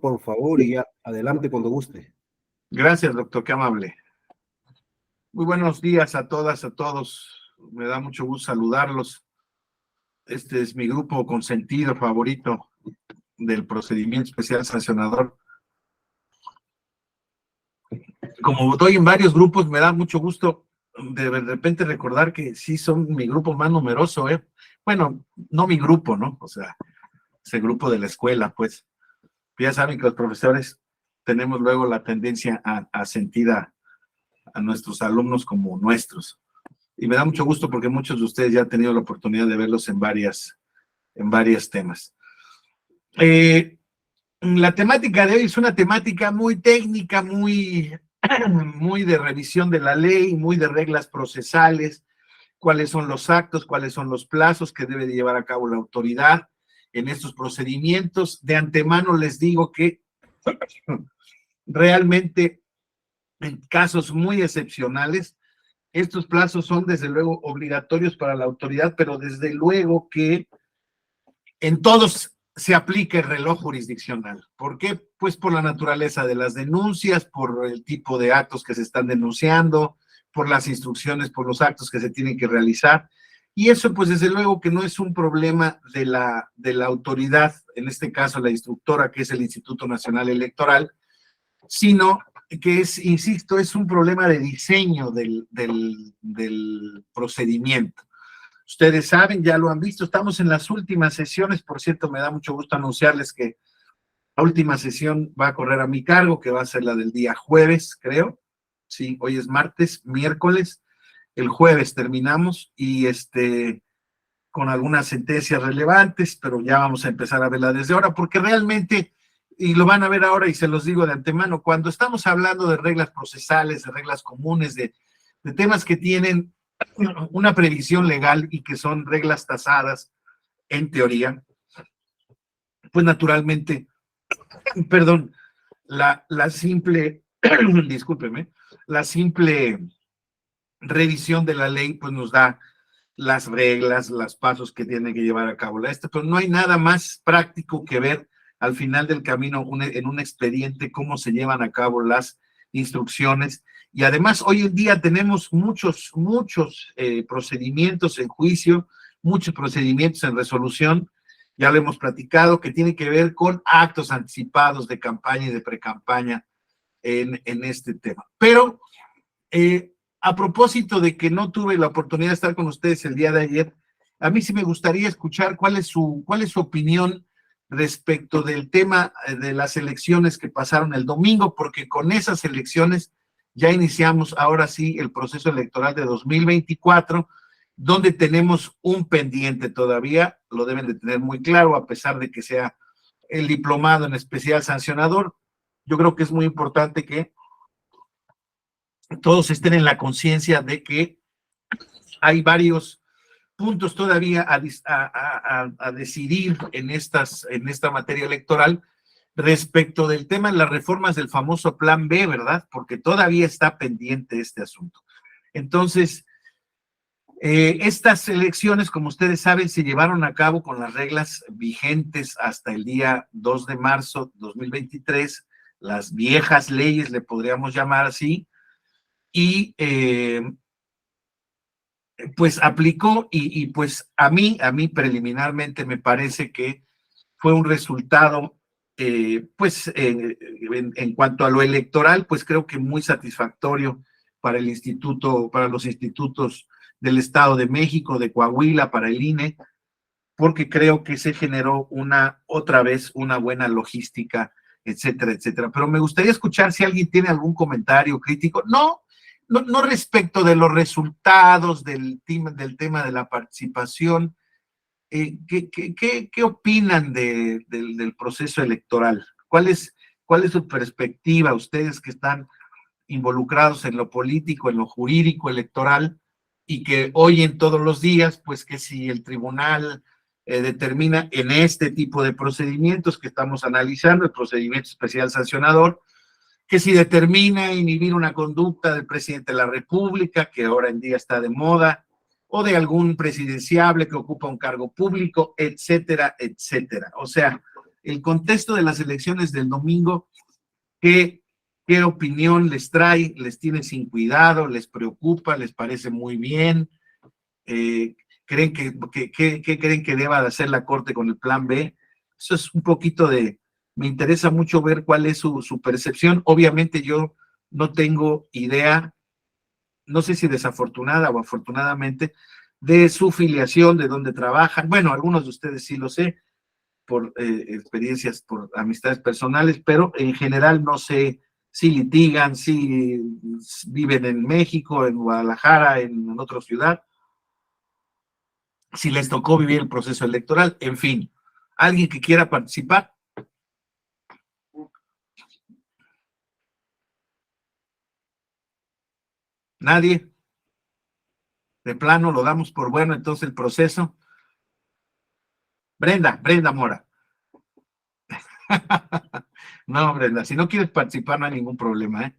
por favor, y ya, adelante cuando guste. Gracias, doctor, qué amable. Muy buenos días a todas, a todos. Me da mucho gusto saludarlos. Este es mi grupo consentido favorito del procedimiento especial sancionador. Como estoy en varios grupos, me da mucho gusto de repente recordar que sí son mi grupo más numeroso, ¿eh? Bueno, no mi grupo, ¿no? O sea, ese grupo de la escuela, pues. Ya saben que los profesores tenemos luego la tendencia a sentir a nuestros alumnos como nuestros. Y me da mucho gusto porque muchos de ustedes ya han tenido la oportunidad de verlos en varios temas. La temática de hoy es una temática muy técnica, muy de revisión de la ley, muy de reglas procesales, cuáles son los actos, cuáles son los plazos que debe de llevar a cabo la autoridad en estos procedimientos. De antemano les digo que realmente en casos muy excepcionales, estos plazos son desde luego obligatorios para la autoridad, pero desde luego que en todos se aplica el reloj jurisdiccional. ¿Por qué? Pues por la naturaleza de las denuncias, por el tipo de actos que se están denunciando, por las instrucciones, por los actos que se tienen que realizar. Y eso, pues desde luego que no es un problema de la autoridad, en este caso la instructora, que es el Instituto Nacional Electoral, sino que es, insisto, es un problema de diseño del procedimiento. Ustedes saben, ya lo han visto, estamos en las últimas sesiones. Por cierto, me da mucho gusto anunciarles que la última sesión va a correr a mi cargo, que va a ser la del día jueves, creo. Sí, hoy es martes, miércoles. El jueves terminamos y con algunas sentencias relevantes, pero ya vamos a empezar a verla desde ahora, porque realmente, y lo van a ver ahora y se los digo de antemano, cuando estamos hablando de reglas procesales, de reglas comunes, de temas que tienen una previsión legal y que son reglas tasadas en teoría, pues naturalmente, perdón, la simple, discúlpeme, la simple revisión de la ley pues nos da las reglas, los pasos que tiene que llevar a cabo pero no hay nada más práctico que ver al final del camino en un expediente cómo se llevan a cabo las instrucciones. Y además hoy en día tenemos muchos procedimientos en juicio, muchos procedimientos en resolución, ya lo hemos platicado, que tiene que ver con actos anticipados de campaña y de precampaña en este tema. Pero a propósito de que no tuve la oportunidad de estar con ustedes el día de ayer, a mí sí me gustaría escuchar cuál es su opinión respecto del tema de las elecciones que pasaron el domingo, porque con esas elecciones ya iniciamos ahora sí el proceso electoral de 2024, donde tenemos un pendiente todavía, lo deben de tener muy claro, a pesar de que sea el diplomado en especial sancionador. Yo creo que es muy importante que todos estén en la conciencia de que hay varios puntos todavía a decidir en esta materia electoral respecto del tema de las reformas del famoso Plan B, ¿verdad? Porque todavía está pendiente este asunto. Entonces, estas elecciones, como ustedes saben, se llevaron a cabo con las reglas vigentes hasta el día 2 de marzo de 2023, las viejas leyes, le podríamos llamar así, y pues aplicó y pues a mí preliminarmente me parece que fue un resultado, pues en cuanto a lo electoral, pues creo que muy satisfactorio para el instituto, para los institutos del Estado de México, de Coahuila, para el INE, porque creo que se generó otra vez una buena logística, etcétera, etcétera. Pero me gustaría escuchar si alguien tiene algún comentario crítico, no respecto de los resultados del tema de la participación. ¿Qué opinan del proceso electoral? ¿Cuál es su perspectiva, ustedes que están involucrados en lo político, en lo jurídico electoral, y que oyen todos los días, pues que si el tribunal determina en este tipo de procedimientos que estamos analizando, el procedimiento especial sancionador, que si determina inhibir una conducta del presidente de la República, que ahora en día está de moda, o de algún presidenciable que ocupa un cargo público, etcétera, etcétera. O sea, el contexto de las elecciones del domingo, ¿qué opinión les trae? ¿Les tiene sin cuidado? ¿Les preocupa? ¿Les parece muy bien? ¿Creen ¿qué creen que deba de hacer la Corte con el plan B? Eso es un poquito me interesa mucho ver cuál es su percepción. Obviamente yo no tengo idea, no sé si desafortunada o afortunadamente, de su filiación, de dónde trabajan. Bueno, algunos de ustedes sí lo sé, por experiencias, por amistades personales, pero en general no sé si litigan, si viven en México, en Guadalajara, en otra ciudad, si les tocó vivir el proceso electoral, en fin. ¿Alguien que quiera participar? ¿Nadie? De plano lo damos por bueno entonces el proceso. Brenda Mora. No, Brenda, si no quieres participar no hay ningún problema, ¿eh?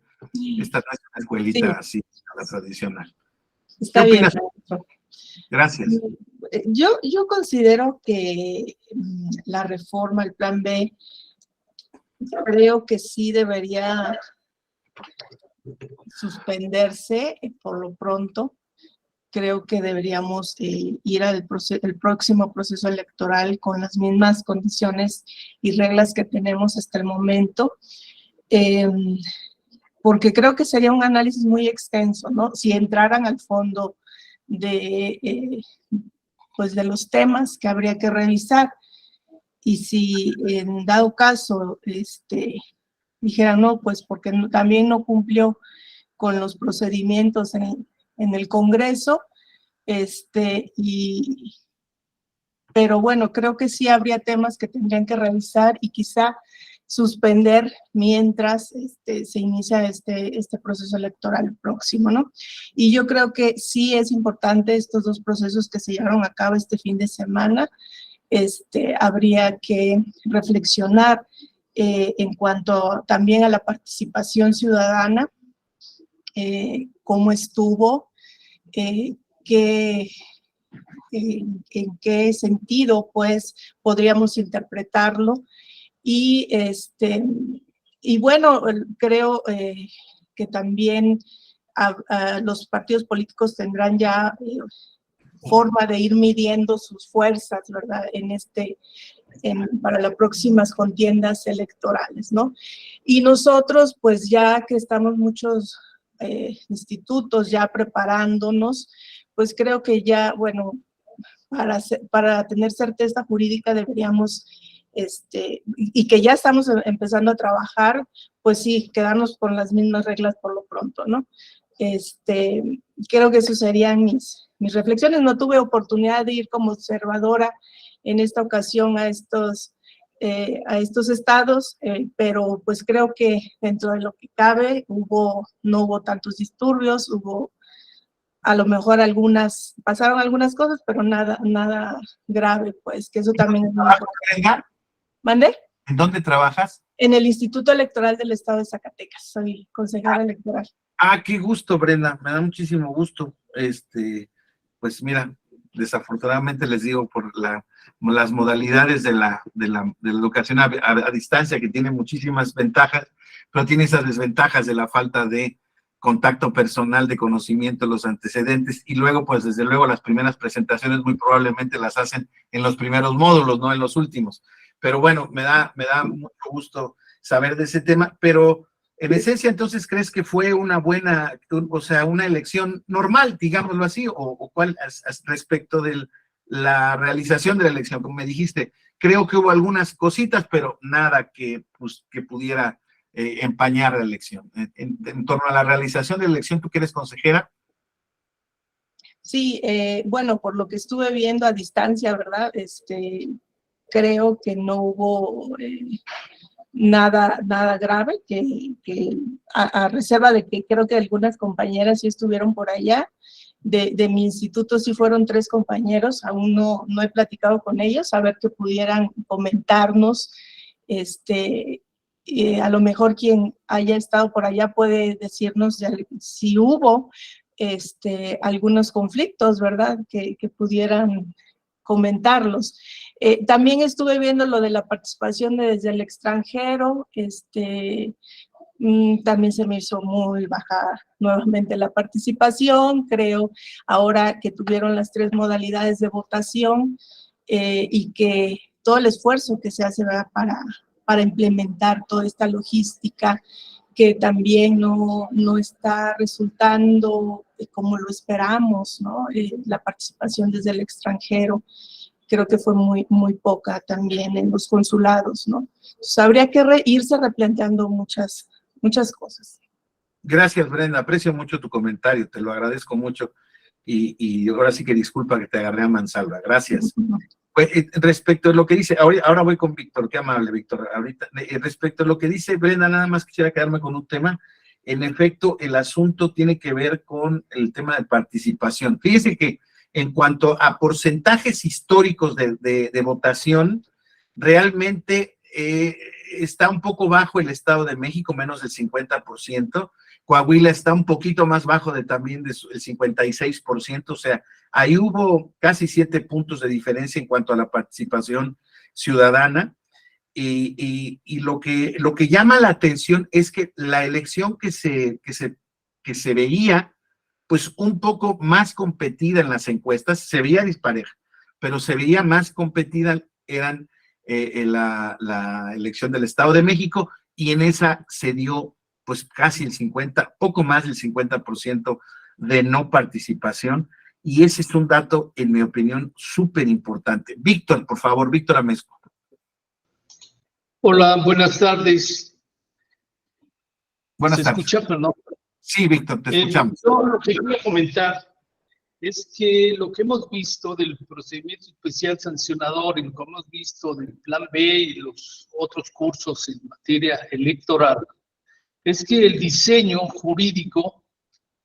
Esta no es una escuelita así, la tradicional. Está ¿Qué bien, opinas? maestro. Gracias. Yo considero que la reforma, el plan B, creo que sí debería suspenderse por lo pronto. Creo que deberíamos ir el próximo proceso electoral con las mismas condiciones y reglas que tenemos hasta el momento, porque creo que sería un análisis muy extenso, ¿no? Si entraran al fondo pues de los temas que habría que revisar, y si en dado caso dijeran, no, pues porque también no cumplió con los procedimientos en el Congreso, pero bueno, creo que sí habría temas que tendrían que revisar y quizá suspender mientras se inicia este proceso electoral próximo, ¿no? Y yo creo que sí es importante estos dos procesos que se llevaron a cabo este fin de semana. Habría que reflexionar en cuanto también a la participación ciudadana, cómo estuvo, en qué sentido, pues, podríamos interpretarlo. Y bueno, creo que también los partidos políticos tendrán ya forma de ir midiendo sus fuerzas, ¿verdad? Para las próximas contiendas electorales, ¿no? Y nosotros, pues ya que estamos muchos institutos ya preparándonos, pues creo que ya, bueno, para tener certeza jurídica deberíamos, y que ya estamos empezando a trabajar, pues sí, quedarnos con las mismas reglas por lo pronto, ¿no? Creo que esas serían mis reflexiones. No tuve oportunidad de ir como observadora en esta ocasión a estos estados, pero pues creo que dentro de lo que cabe no hubo tantos disturbios, a lo mejor pasaron algunas cosas, pero nada grave, pues, que eso también es muy importante. ¿Mande? ¿En dónde trabajas? En el Instituto Electoral del Estado de Zacatecas, soy consejera electoral. Qué gusto, Brenda, me da muchísimo gusto. Pues mira, desafortunadamente les digo por las modalidades de la educación a distancia, que tiene muchísimas ventajas, pero tiene esas desventajas de la falta de contacto personal, de conocimiento de los antecedentes, y luego, pues desde luego, las primeras presentaciones muy probablemente las hacen en los primeros módulos, no en los últimos. Pero bueno, me da mucho gusto saber de ese tema, pero en esencia, entonces, ¿crees que fue una buena, o sea, una elección normal, digámoslo así, o cuál respecto de la realización de la elección? Como me dijiste, creo que hubo algunas cositas, pero nada que pudiera empañar la elección. En torno a la realización de la elección, ¿tú que eres consejera? Sí, bueno, por lo que estuve viendo a distancia, ¿verdad? Creo que no hubo nada grave, que a reserva de que creo que algunas compañeras sí estuvieron por allá. De mi instituto sí fueron 3 compañeros, aún no he platicado con ellos, a ver que pudieran comentarnos. A lo mejor quien haya estado por allá puede decirnos si hubo algunos conflictos, ¿verdad? Que pudieran comentarlos. También estuve viendo lo de la participación desde el extranjero, también se me hizo muy baja nuevamente la participación, creo, ahora que tuvieron las 3 modalidades de votación y que todo el esfuerzo que se hace, ¿verdad?, para implementar toda esta logística que también no está resultando como lo esperamos, ¿no? La participación desde el extranjero creo que fue muy poca también en los consulados, ¿no? Entonces, habría que irse replanteando muchas cosas. Gracias, Brenda. Aprecio mucho tu comentario, te lo agradezco mucho. Y ahora sí que disculpa que te agarré a mansalva. Gracias. Pues, respecto a lo que dice, ahora voy con Víctor, qué amable, Víctor. Ahorita, respecto a lo que dice Brenda, nada más quisiera quedarme con un tema. En efecto, el asunto tiene que ver con el tema de participación. Fíjese que en cuanto a porcentajes históricos de votación, realmente está un poco bajo el Estado de México, menos del 50%. Coahuila está un poquito más bajo también del 56%, o sea, ahí hubo casi 7 puntos de diferencia en cuanto a la participación ciudadana. Y lo que llama la atención es que la elección que se veía, pues un poco más competida en las encuestas, se veía dispareja, pero se veía más competida, eran la elección del Estado de México, y en esa se dio pues casi el 50, poco más del 50% de no participación, y ese es un dato, en mi opinión, súper importante. Víctor, por favor, Víctor Amezco. Hola, buenas tardes. Buenas tardes. ¿Se escucha, perdón? Sí, Víctor, te escuchamos. Yo lo que quería comentar es que lo que hemos visto del procedimiento especial sancionador, y lo que hemos visto del Plan B y los otros cursos en materia electoral, es que el diseño jurídico,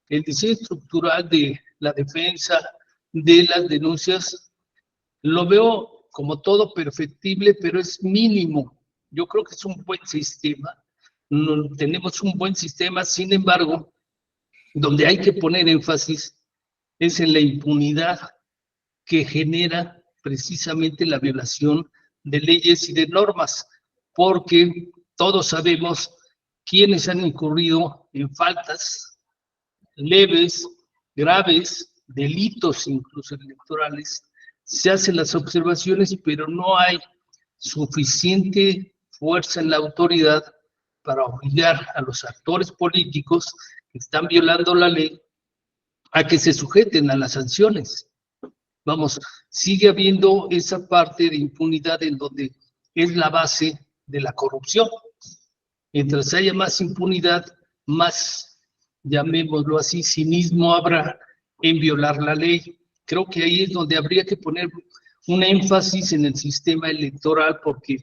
el diseño estructural de la defensa de las denuncias, lo veo como todo perfectible, pero es mínimo. Yo creo que es un buen sistema, tenemos un buen sistema, sin embargo, donde hay que poner énfasis es en la impunidad que genera precisamente la violación de leyes y de normas, porque todos sabemos quiénes han incurrido en faltas leves, graves, delitos incluso electorales. Se hacen las observaciones, pero no hay suficiente fuerza en la autoridad para obligar a los actores políticos que están violando la ley a que se sujeten a las sanciones. Vamos, sigue habiendo esa parte de impunidad en donde es la base de la corrupción. Mientras haya más impunidad, más, llamémoslo así, cinismo habrá en violar la ley. Creo que ahí es donde habría que poner un énfasis en el sistema electoral, porque,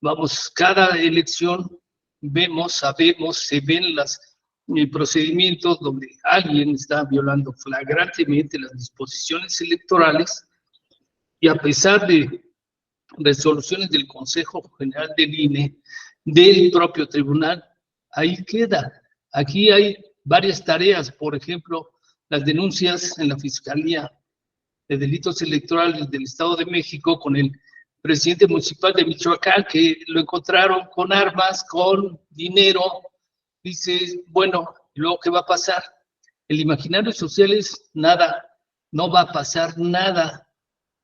vamos, cada elección vemos, sabemos, se ven los procedimientos donde alguien está violando flagrantemente las disposiciones electorales, y a pesar de resoluciones del Consejo General del INE, del propio tribunal, ahí queda. Aquí hay varias tareas, por ejemplo, las denuncias en la Fiscalía de Delitos Electorales del Estado de México con el presidente municipal de Michoacán, que lo encontraron con armas, con dinero. Dice, bueno, ¿y luego qué va a pasar? El imaginario social es nada, no va a pasar nada,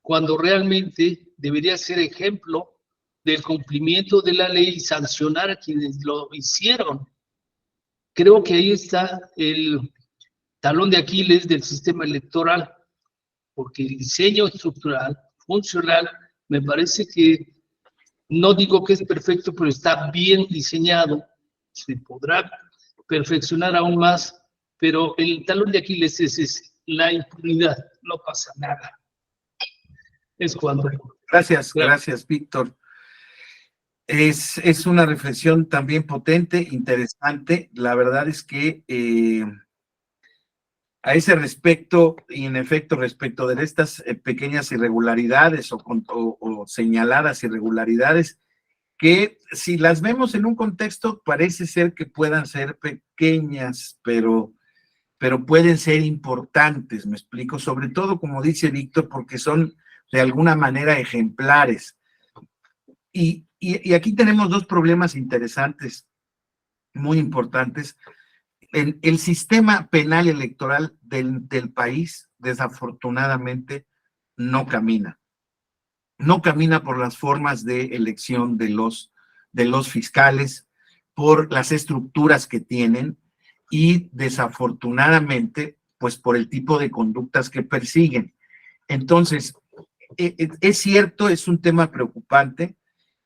cuando realmente debería ser ejemplo del cumplimiento de la ley y sancionar a quienes lo hicieron. Creo que ahí está el talón de Aquiles del sistema electoral, porque el diseño estructural, funcional, me parece que, no digo que es perfecto, pero está bien diseñado, se podrá perfeccionar aún más, pero el talón de Aquiles es la impunidad, no pasa nada. Es cuando. Gracias, Víctor. Es una reflexión también potente, interesante. La verdad es que a ese respecto, y en efecto, respecto de estas pequeñas irregularidades o señaladas irregularidades, que si las vemos en un contexto, parece ser que puedan ser pequeñas, pero pueden ser importantes, me explico, sobre todo, como dice Víctor, porque son de alguna manera ejemplares. Y aquí tenemos dos problemas interesantes, muy importantes. El sistema penal electoral del país, desafortunadamente, no camina. No camina por las formas de elección de los fiscales, por las estructuras que tienen y desafortunadamente, pues por el tipo de conductas que persiguen. Entonces, es cierto, es un tema preocupante,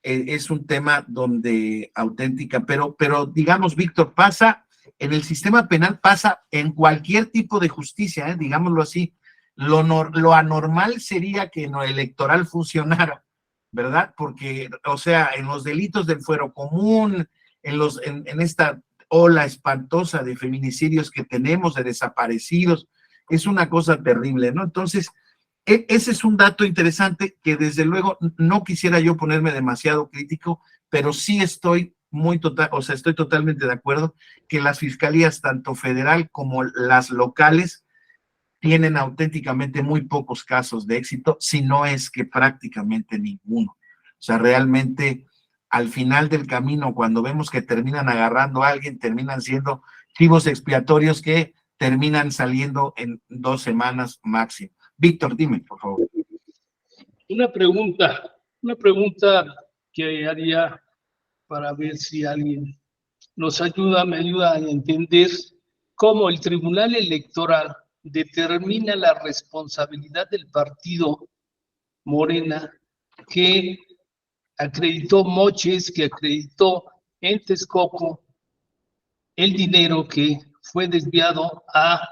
es un tema donde auténtica, pero digamos, Víctor, pasa en el sistema penal, pasa en cualquier tipo de justicia, digámoslo así. Lo anormal sería que en lo electoral funcionara, ¿verdad? Porque, o sea, en los delitos del fuero común, en esta ola espantosa de feminicidios que tenemos, de desaparecidos, es una cosa terrible, ¿no? Entonces, ese es un dato interesante que desde luego no quisiera yo ponerme demasiado crítico, pero sí estoy estoy totalmente de acuerdo que las fiscalías, tanto federal como las locales, tienen auténticamente muy pocos casos de éxito, si no es que prácticamente ninguno. O sea, realmente al final del camino, cuando vemos que terminan agarrando a alguien, terminan siendo chivos expiatorios que terminan saliendo en 2 semanas máximo. Víctor, dime, por favor. Una pregunta que haría para ver si alguien me ayuda a entender cómo el Tribunal Electoral determina la responsabilidad del partido Morena que acreditó moches, que acreditó en Texcoco el dinero que fue desviado a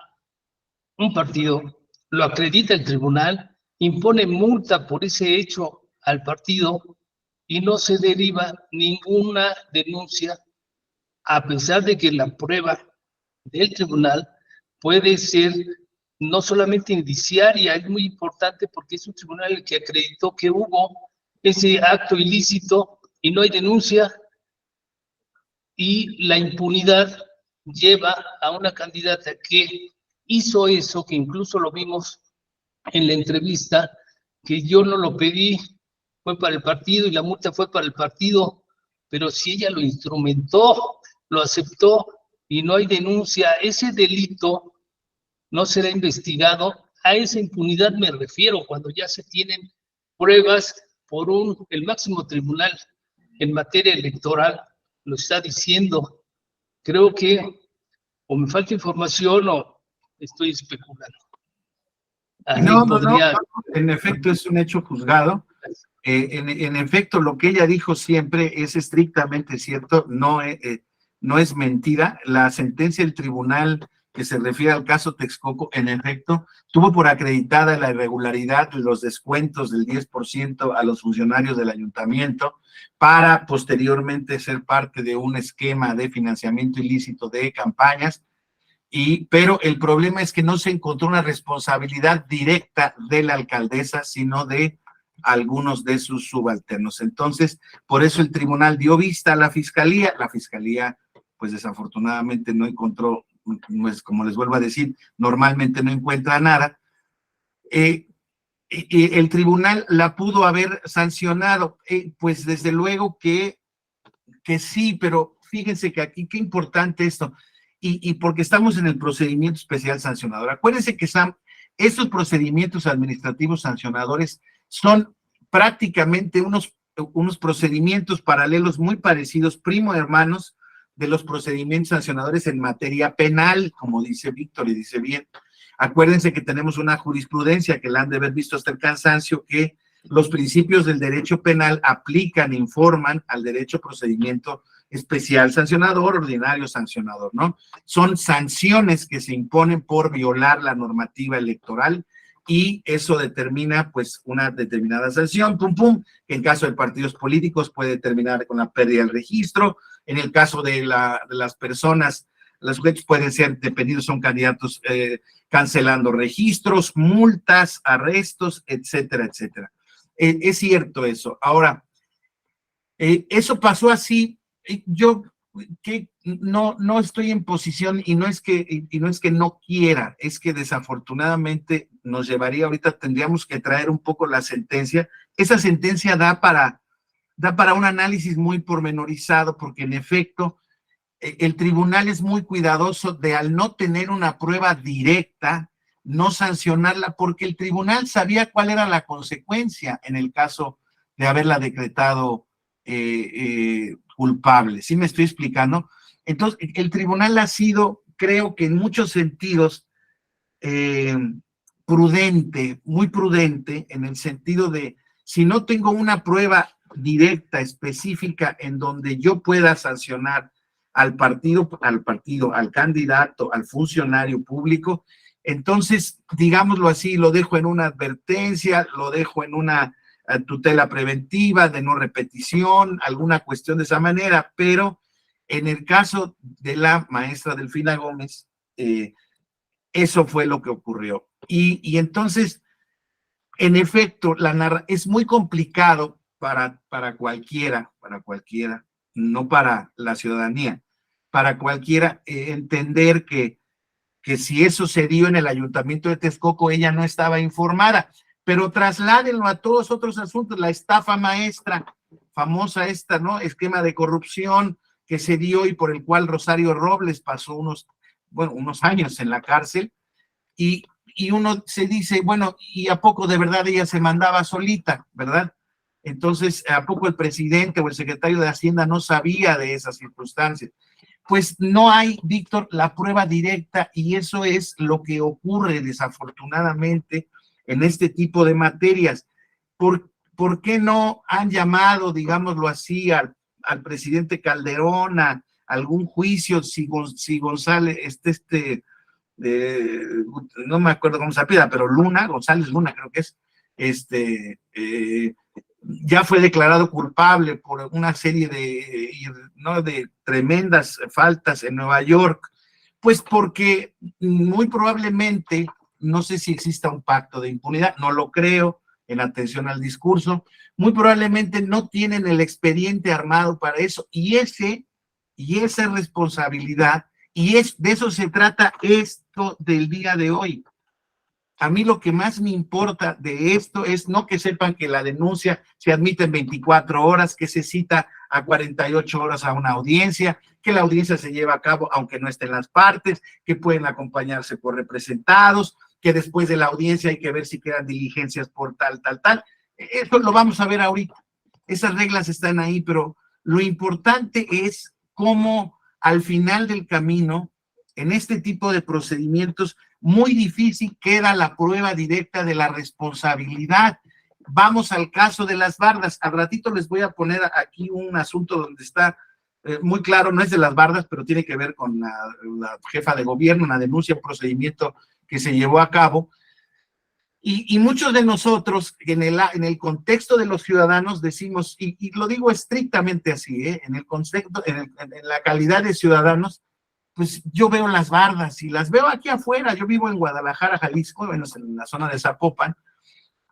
un partido, lo acredita el tribunal, impone multa por ese hecho al partido y no se deriva ninguna denuncia, a pesar de que la prueba del tribunal puede ser no solamente indiciaria, es muy importante porque es un tribunal el que acreditó que hubo ese acto ilícito y no hay denuncia, y la impunidad lleva a una candidata que hizo eso, que incluso lo vimos en la entrevista, que yo no lo pedí, fue para el partido y la multa fue para el partido, pero si ella lo instrumentó, lo aceptó y no hay denuncia, ese delito no será investigado. A esa impunidad me refiero cuando ya se tienen pruebas por el máximo tribunal en materia electoral lo está diciendo. Creo que o me falta información o estoy especulando. No, en efecto es un hecho juzgado. En efecto, lo que ella dijo siempre es estrictamente cierto, no es mentira. La sentencia del tribunal que se refiere al caso Texcoco, en efecto, tuvo por acreditada la irregularidad de los descuentos del 10% a los funcionarios del ayuntamiento para posteriormente ser parte de un esquema de financiamiento ilícito de campañas. Pero el problema es que no se encontró una responsabilidad directa de la alcaldesa, sino de algunos de sus subalternos. Entonces, por eso el tribunal dio vista a la fiscalía, pues desafortunadamente no encontró, pues, como les vuelvo a decir, normalmente no encuentra nada. El tribunal la pudo haber sancionado, pues desde luego que sí, pero fíjense que aquí qué importante esto. Y porque estamos en el procedimiento especial sancionador. Acuérdense que estos procedimientos administrativos sancionadores son prácticamente unos procedimientos paralelos muy parecidos, primo hermanos de los procedimientos sancionadores en materia penal, como dice Víctor y dice bien. Acuérdense que tenemos una jurisprudencia que la han de haber visto hasta el cansancio, que los principios del derecho penal aplican, informan al derecho procedimiento especial sancionador, ordinario sancionador, ¿no? Son sanciones que se imponen por violar la normativa electoral y eso determina, pues, una determinada sanción, que en caso de partidos políticos puede terminar con la pérdida del registro. En el caso de las personas, los sujetos pueden ser, dependidos, son candidatos, cancelando registros, multas, arrestos, etcétera, etcétera. Es cierto eso. Ahora, eso pasó así. Yo que no estoy en posición y no es que no quiera, es que desafortunadamente nos llevaría, ahorita tendríamos que traer un poco la sentencia. Esa sentencia da para un análisis muy pormenorizado, porque en efecto el tribunal es muy cuidadoso de, al no tener una prueba directa, no sancionarla, porque el tribunal sabía cuál era la consecuencia en el caso de haberla decretado culpable. ¿Sí me estoy explicando? Entonces, el tribunal ha sido, creo que en muchos sentidos, prudente, muy prudente, en el sentido de, si no tengo una prueba directa, específica, en donde yo pueda sancionar al candidato, al funcionario público, entonces, digámoslo así, lo dejo en una advertencia, lo dejo en una tutela preventiva de no repetición, alguna cuestión de esa manera, pero en el caso de la maestra Delfina Gómez, eso fue lo que ocurrió. Y entonces, en efecto, es muy complicado para cualquiera, no para la ciudadanía, para cualquiera entender que si eso se dio en el ayuntamiento de Texcoco, ella no estaba informada, pero trasládenlo a todos otros asuntos, la estafa maestra, famosa esta, ¿no? Esquema de corrupción que se dio y por el cual Rosario Robles pasó unos años en la cárcel, y uno se dice, bueno, ¿y a poco de verdad ella se mandaba solita, verdad? Entonces, ¿a poco el presidente o el secretario de Hacienda no sabía de esas circunstancias? Pues no hay, Víctor, la prueba directa, y eso es lo que ocurre desafortunadamente en este tipo de materias. ¿Por qué no han llamado, digámoslo así, al presidente Calderón a algún juicio si González, no me acuerdo cómo se apellida, pero González Luna creo que es, ya fue declarado culpable por una serie de tremendas faltas en Nueva York? Pues porque muy probablemente, no sé si exista un pacto de impunidad, no lo creo, en atención al discurso, muy probablemente no tienen el expediente armado para eso, y esa responsabilidad, de eso se trata esto del día de hoy. A mí lo que más me importa de esto es no que sepan que la denuncia se admite en 24 horas, que se cita a 48 horas a una audiencia, que la audiencia se lleva a cabo aunque no estén las partes, que pueden acompañarse por representados, que después de la audiencia hay que ver si quedan diligencias por tal. Eso lo vamos a ver ahorita. Esas reglas están ahí, pero lo importante es cómo al final del camino, en este tipo de procedimientos, muy difícil queda la prueba directa de la responsabilidad. Vamos al caso de las bardas. Al ratito les voy a poner aquí un asunto donde está muy claro, no es de las bardas, pero tiene que ver con la jefa de gobierno, una denuncia, un procedimiento que se llevó a cabo. Y muchos de nosotros, en el contexto de los ciudadanos, decimos, y lo digo estrictamente así, en el concepto, en la calidad de ciudadanos, pues yo veo las bardas y las veo aquí afuera. Yo vivo en Guadalajara, Jalisco, en la zona de Zapopan,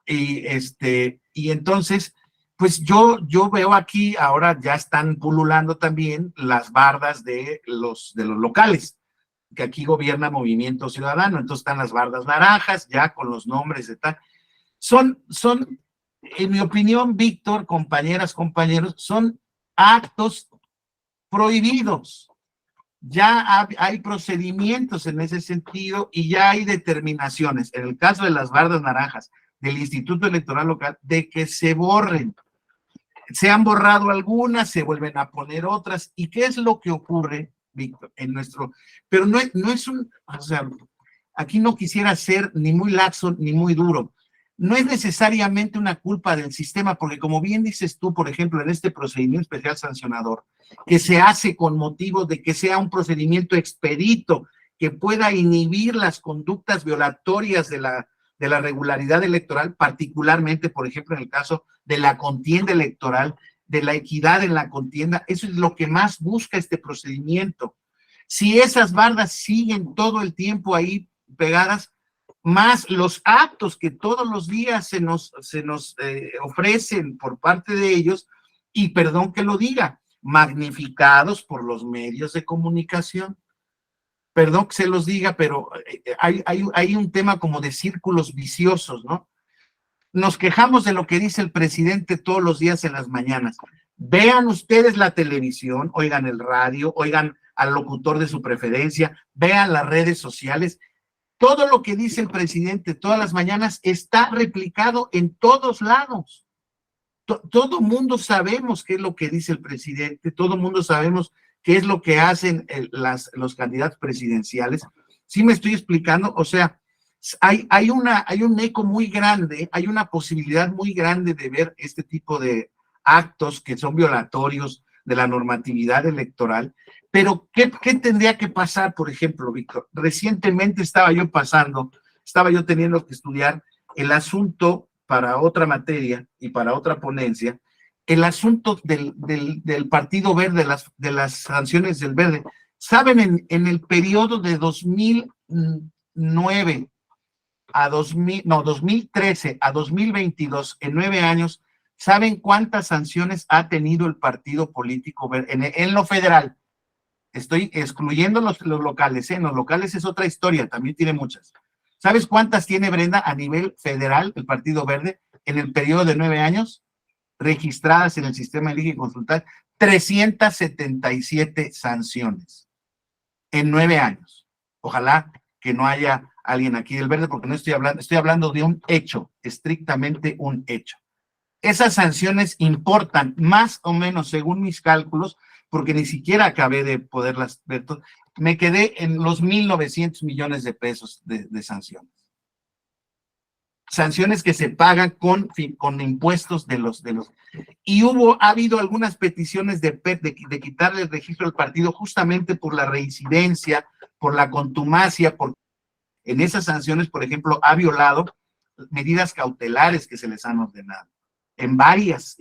y entonces, pues yo veo aquí, ahora ya están pululando también las bardas de los locales, que aquí gobierna Movimiento Ciudadano. Entonces están las bardas naranjas, ya con los nombres de tal. Son, en mi opinión, Víctor, compañeras, compañeros, son actos prohibidos. Ya hay procedimientos en ese sentido y ya hay determinaciones, en el caso de las bardas naranjas del Instituto Electoral Local, de que se borren. Se han borrado algunas, se vuelven a poner otras. ¿Y qué es lo que ocurre, Víctor, pero no es o sea, aquí no quisiera ser ni muy laxo ni muy duro. No es necesariamente una culpa del sistema, porque como bien dices tú, por ejemplo, en este procedimiento especial sancionador, que se hace con motivo de que sea un procedimiento expedito, que pueda inhibir las conductas violatorias de la regularidad electoral, particularmente, por ejemplo, en el caso de la contienda electoral, de la equidad en la contienda. Eso es lo que más busca este procedimiento. Si esas bardas siguen todo el tiempo ahí pegadas, más los actos que todos los días se nos ofrecen por parte de ellos, y perdón que lo diga, magnificados por los medios de comunicación. Perdón que se los diga, pero hay un tema como de círculos viciosos, ¿no? Nos quejamos de lo que dice el presidente todos los días en las mañanas. Vean ustedes la televisión, oigan el radio, oigan al locutor de su preferencia, vean las redes sociales. Todo lo que dice el presidente todas las mañanas está replicado en todos lados. Todo mundo sabemos qué es lo que dice el presidente, todo mundo sabemos qué es lo que hacen los candidatos presidenciales. ¿Sí me estoy explicando? O sea, hay un eco muy grande, hay una posibilidad muy grande de ver este tipo de actos que son violatorios de la normatividad electoral. Pero, ¿qué tendría que pasar, por ejemplo, Víctor? Recientemente estaba yo teniendo que estudiar el asunto para otra materia y para otra ponencia, el asunto del Partido Verde, de las sanciones del Verde. ¿Saben? En el periodo de 2009 a 2013 a 2022, en 9 años, ¿saben cuántas sanciones ha tenido el partido político Verde en lo federal? Estoy excluyendo los locales, ¿eh? Los locales es otra historia, también tiene muchas. ¿Sabes cuántas tiene, Brenda, a nivel federal el Partido Verde en el periodo de 9 años? Registradas en el sistema Elige y Consultar, 377 sanciones en 9 años. Ojalá que no haya alguien aquí del Verde, porque no estoy hablando de un hecho, estrictamente un hecho. Esas sanciones importan más o menos, según mis cálculos, porque ni siquiera acabé de poderlas ver, me quedé en los 1,900 millones de pesos de sanciones. Sanciones que se pagan con impuestos de los. Y ha habido algunas peticiones de quitarle el registro al partido justamente por la reincidencia, por la contumacia, porque en esas sanciones, por ejemplo, ha violado medidas cautelares que se les han ordenado en varias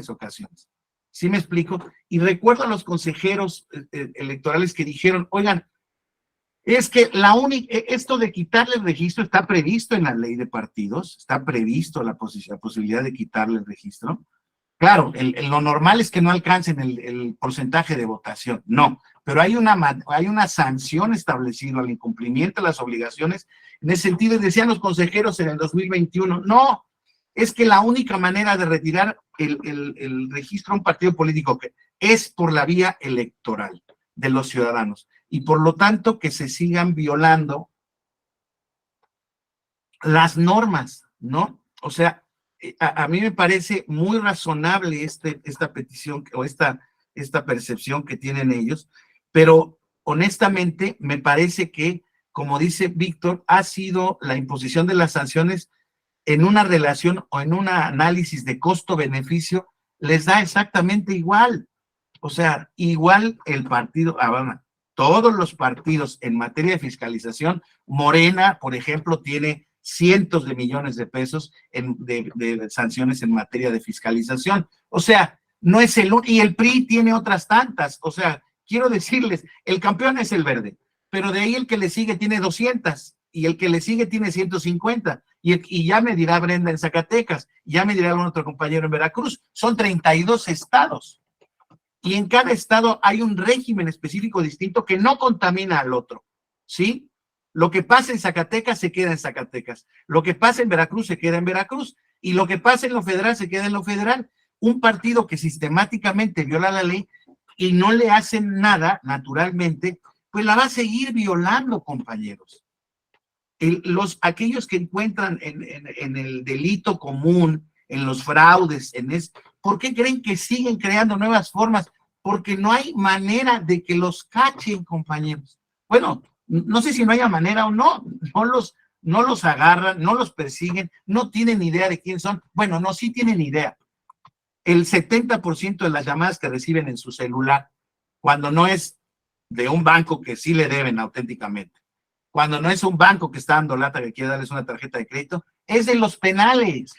ocasiones. ¿Sí me explico? Y recuerdo a los consejeros electorales que dijeron, oigan, es que esto de quitarle el registro está previsto en la ley de partidos, está previsto la posibilidad de quitarle el registro. Claro, lo normal es que no alcancen el porcentaje de votación, no, pero hay una sanción establecida al incumplimiento de las obligaciones. En ese sentido, decían los consejeros en el 2021, no, es que la única manera de retirar el registro a un partido político es por la vía electoral de los ciudadanos, y por lo tanto que se sigan violando las normas, ¿no? O sea, a mí me parece muy razonable esta petición o esta percepción que tienen ellos, pero honestamente me parece que, como dice Víctor, ha sido la imposición de las sanciones en una relación o en un análisis de costo-beneficio, les da exactamente igual. O sea, igual el partido, todos los partidos en materia de fiscalización, Morena, por ejemplo, tiene cientos de millones de pesos de sanciones en materia de fiscalización. O sea, no es y el PRI tiene otras tantas. O sea, quiero decirles, el campeón es el Verde, pero de ahí el que le sigue tiene 200 y el que le sigue tiene 150. Y ya me dirá Brenda en Zacatecas, ya me dirá algún otro compañero en Veracruz, son 32 estados. Y en cada estado hay un régimen específico distinto que no contamina al otro, ¿sí? Lo que pasa en Zacatecas se queda en Zacatecas, lo que pasa en Veracruz se queda en Veracruz, y lo que pasa en lo federal se queda en lo federal. Un partido que sistemáticamente viola la ley y no le hacen nada, naturalmente, pues la va a seguir violando, compañeros. Aquellos que encuentran en el delito común, en los fraudes, ¿por qué creen que siguen creando nuevas formas? Porque no hay manera de que los cachen, compañeros. Bueno, no sé si no haya manera o no los agarran, no los persiguen, no tienen idea de quién son. Bueno, no, sí tienen idea. El 70% de las llamadas que reciben en su celular, cuando no es de un banco que sí le deben auténticamente, cuando no es un banco que está dando lata que quiere darles una tarjeta de crédito, es de los penales,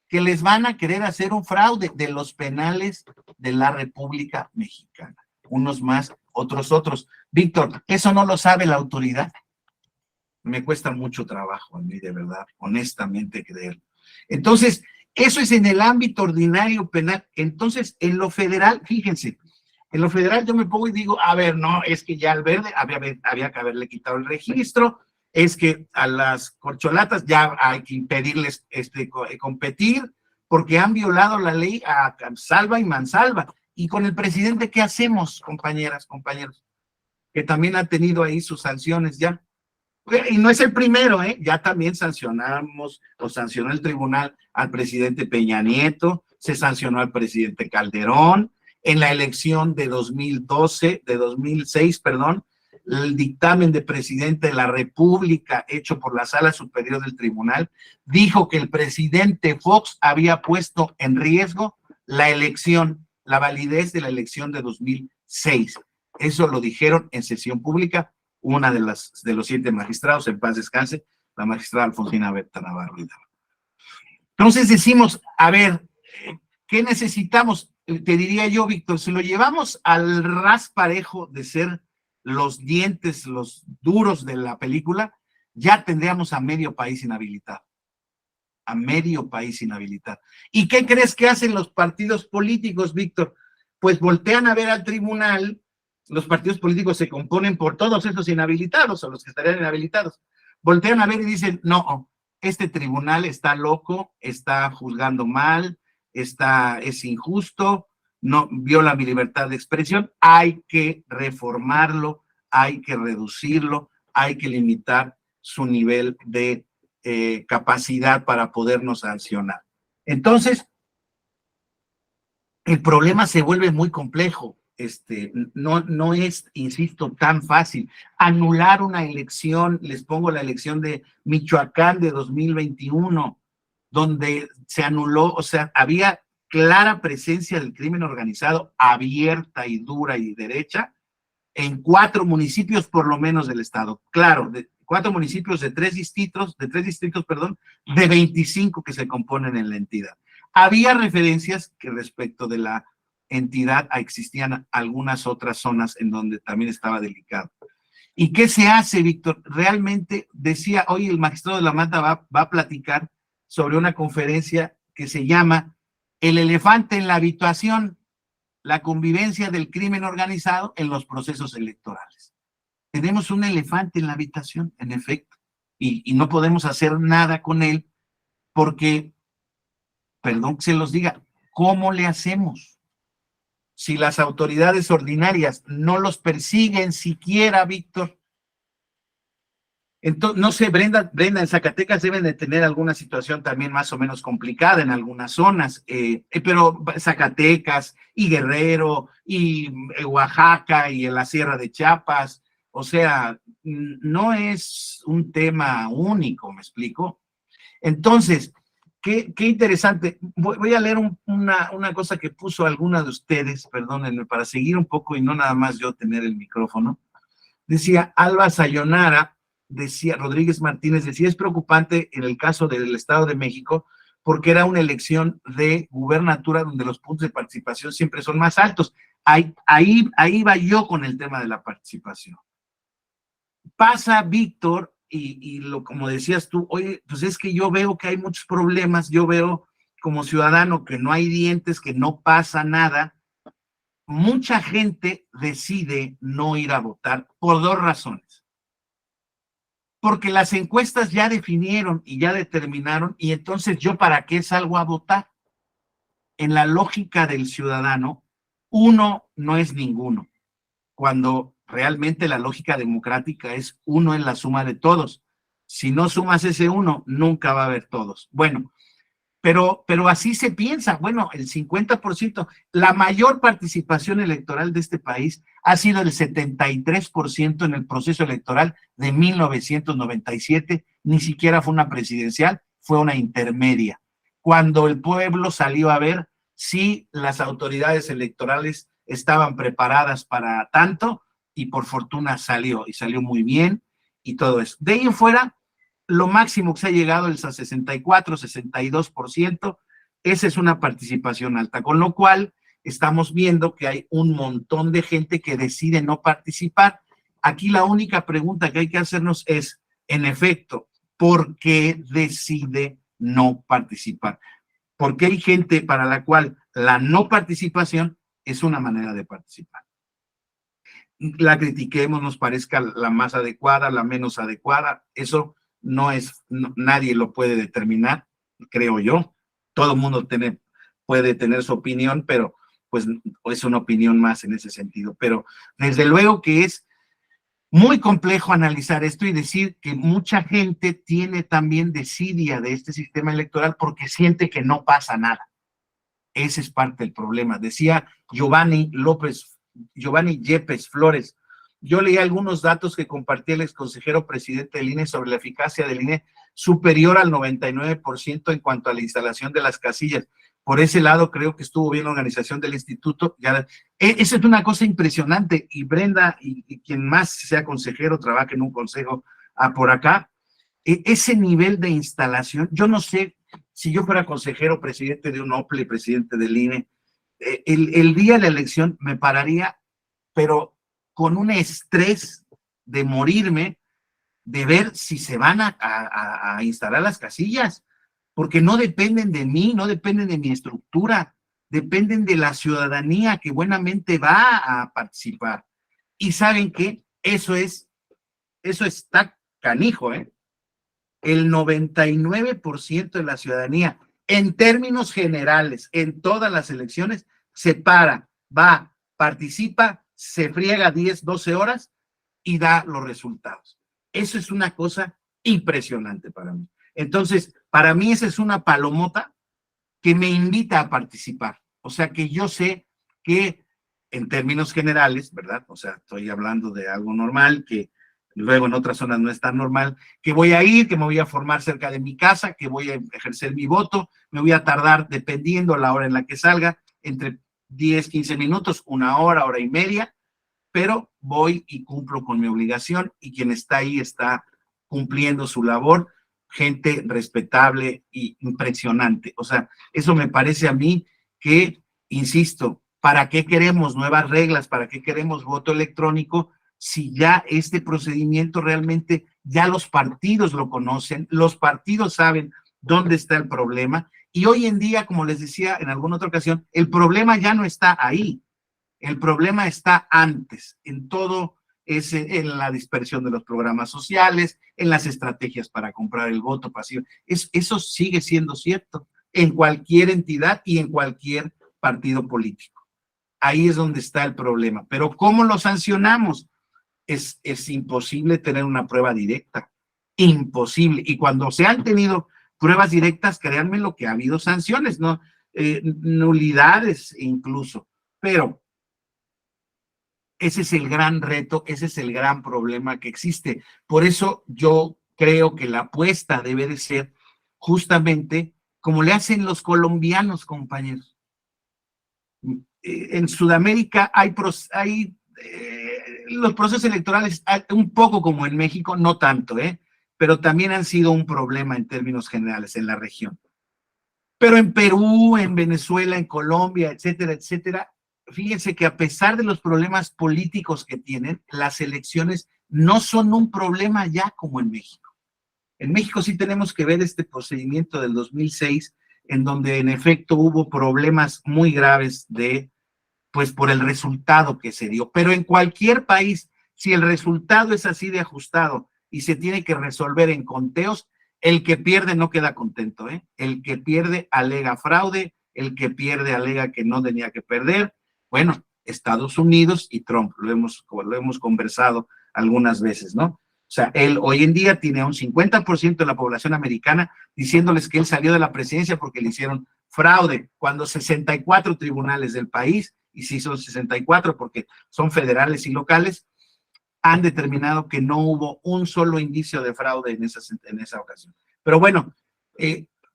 que les van a querer hacer un fraude, de los penales de la República Mexicana. Unos más, otros. Víctor, ¿eso no lo sabe la autoridad? Me cuesta mucho trabajo a mí, de verdad, honestamente, creerlo. Entonces, eso es en el ámbito ordinario penal. Entonces, en lo federal, fíjense, En lo federal yo me pongo y digo, a ver, no, es que ya al verde había que haberle quitado el registro, es que a las corcholatas ya hay que impedirles competir porque han violado la ley a salva y mansalva. Y con el presidente, ¿qué hacemos, compañeras, compañeros? Que también ha tenido ahí sus sanciones ya. Y no es el primero, ¿eh? Ya también sancionamos, o sancionó el tribunal al presidente Peña Nieto, se sancionó al presidente Calderón, en la elección de 2006, perdón, el dictamen de presidente de la República hecho por la Sala Superior del Tribunal dijo que el presidente Fox había puesto en riesgo la elección, la validez de la elección de 2006. Eso lo dijeron en sesión pública una de los 7 magistrados, en paz descanse, la magistrada Alfonsina Berta Navarro. Entonces decimos, a ver, ¿qué necesitamos? Te diría yo, Víctor, si lo llevamos al ras parejo de ser los dientes, los duros de la película, ya tendríamos a medio país inhabilitado. A medio país inhabilitado. ¿Y qué crees que hacen los partidos políticos, Víctor? Pues voltean a ver al tribunal. Los partidos políticos se componen por todos esos inhabilitados o los que estarían inhabilitados. Voltean a ver y dicen, no, este tribunal está loco, está juzgando mal, es injusto, no viola mi libertad de expresión, hay que reformarlo, hay que reducirlo, hay que limitar su nivel de capacidad para podernos sancionar. Entonces, el problema se vuelve muy complejo. No es, insisto, tan fácil. Anular una elección, les pongo la elección de Michoacán de 2021, donde se anuló, o sea, había clara presencia del crimen organizado, abierta y dura y derecha, en 4 municipios por lo menos del estado. Claro, 4 municipios de 3 distritos, de 25 que se componen en la entidad. Había referencias que respecto de la entidad existían algunas otras zonas en donde también estaba delicado. ¿Y qué se hace, Víctor? Realmente decía, hoy el magistrado de la Mata va a platicar sobre una conferencia que se llama El elefante en la habitación, la convivencia del crimen organizado en los procesos electorales. Tenemos un elefante en la habitación, en efecto, y no podemos hacer nada con él porque, perdón que se los diga, ¿cómo le hacemos? Si las autoridades ordinarias no los persiguen siquiera, Víctor. Entonces, no sé, Brenda, en Zacatecas deben de tener alguna situación también más o menos complicada en algunas zonas, pero Zacatecas y Guerrero y Oaxaca y en la Sierra de Chiapas, o sea, no es un tema único, ¿me explico? Entonces, qué interesante. Voy a leer una cosa que puso alguna de ustedes, perdónenme, para seguir un poco y no nada más yo tener el micrófono. Decía Alba Sayonara, decía Rodríguez Martínez, decía, es preocupante en el caso del Estado de México porque era una elección de gubernatura donde los puntos de participación siempre son más altos. Ahí va yo con el tema de la participación. Pasa, Víctor, como decías tú, oye, pues es que yo veo que hay muchos problemas, yo veo como ciudadano que no hay dientes, que no pasa nada. Mucha gente decide no ir a votar por 2 razones. Porque las encuestas ya definieron y ya determinaron, y entonces yo para qué salgo a votar. En la lógica del ciudadano, uno no es ninguno, cuando realmente la lógica democrática es uno en la suma de todos. Si no sumas ese uno, nunca va a haber todos. Bueno, pero así se piensa. Bueno, el 50%, la mayor participación electoral de este país ha sido el 73% en el proceso electoral de 1997, ni siquiera fue una presidencial, fue una intermedia. Cuando el pueblo salió a ver si las autoridades electorales estaban preparadas para tanto, y por fortuna salió, y salió muy bien, y todo eso. De ahí en fuera, lo máximo que se ha llegado es a 64, 62%, esa es una participación alta, con lo cual estamos viendo que hay un montón de gente que decide no participar. Aquí la única pregunta que hay que hacernos es, en efecto, ¿por qué decide no participar? Porque hay gente para la cual la no participación es una manera de participar. La critiquemos, nos parezca la más adecuada, la menos adecuada, eso no es, nadie lo puede determinar, creo yo. Todo el mundo puede tener su opinión, pero pues es una opinión más en ese sentido. Pero desde luego que es muy complejo analizar esto y decir que mucha gente tiene también desidia de este sistema electoral porque siente que no pasa nada. Ese es parte del problema. Decía Giovanni Yepes Flores, yo leí algunos datos que compartía el exconsejero presidente del INE sobre la eficacia del INE superior al 99% en cuanto a la instalación de las casillas. Por ese lado creo que estuvo bien la organización del instituto. Esa es una cosa impresionante, y Brenda y quien más sea consejero, trabaja en un consejo por acá, ese nivel de instalación, yo no sé, si yo fuera consejero, presidente de un OPLE, presidente del INE, el día de la elección me pararía, pero con un estrés de morirme, de ver si se van a instalar las casillas, porque no dependen de mí, no dependen de mi estructura, dependen de la ciudadanía que buenamente va a participar. Y ¿saben qué? Eso está canijo, ¿eh? El 99% de la ciudadanía, en términos generales, en todas las elecciones, se para, va, participa, se friega 10, 12 horas y da los resultados. Eso es una cosa impresionante para mí. Entonces, para mí esa es una palomota que me invita a participar. O sea, que yo sé que en términos generales, ¿verdad? O sea, estoy hablando de algo normal, que luego en otras zonas no es tan normal, que voy a ir, que me voy a formar cerca de mi casa, que voy a ejercer mi voto, me voy a tardar, dependiendo la hora en la que salga, entre 10, 15 minutos, una hora, hora y media, pero voy y cumplo con mi obligación, y quien está ahí está cumpliendo su labor, gente respetable y impresionante. O sea, eso me parece a mí que, insisto, ¿para qué queremos nuevas reglas? ¿Para qué queremos voto electrónico? Si ya este procedimiento realmente ya los partidos lo conocen, los partidos saben dónde está el problema, y hoy en día, como les decía en alguna otra ocasión, el problema ya no está ahí, el problema está antes, en todo en la dispersión de los programas sociales, en las estrategias para comprar el voto pasivo. Eso sigue siendo cierto en cualquier entidad y en cualquier partido político. Ahí es donde está el problema. Pero ¿cómo lo sancionamos? Es imposible tener una prueba directa, imposible. Y cuando se han tenido pruebas directas, créanme lo que ha habido sanciones, ¿no? Nulidades incluso. Pero ese es el gran reto, ese es el gran problema que existe. Por eso yo creo que la apuesta debe de ser justamente como le hacen los colombianos, compañeros. En Sudamérica hay los procesos electorales un poco como en México, no tanto, pero también han sido un problema en términos generales en la región. Pero en Perú, en Venezuela, en Colombia, etcétera, etcétera, fíjense que a pesar de los problemas políticos que tienen, las elecciones no son un problema ya como en México. En México sí tenemos que ver este procedimiento del 2006, en donde en efecto hubo problemas muy graves pues por el resultado que se dio. Pero en cualquier país, si el resultado es así de ajustado y se tiene que resolver en conteos, el que pierde no queda contento, El que pierde alega fraude, el que pierde alega que no tenía que perder. Bueno, Estados Unidos y Trump, lo hemos conversado algunas veces, ¿no? O sea, él hoy en día tiene a un 50% de la población americana diciéndoles que él salió de la presidencia porque le hicieron fraude, cuando 64 tribunales del país, y sí son 64 porque son federales y locales, han determinado que no hubo un solo indicio de fraude en esa ocasión. Pero bueno,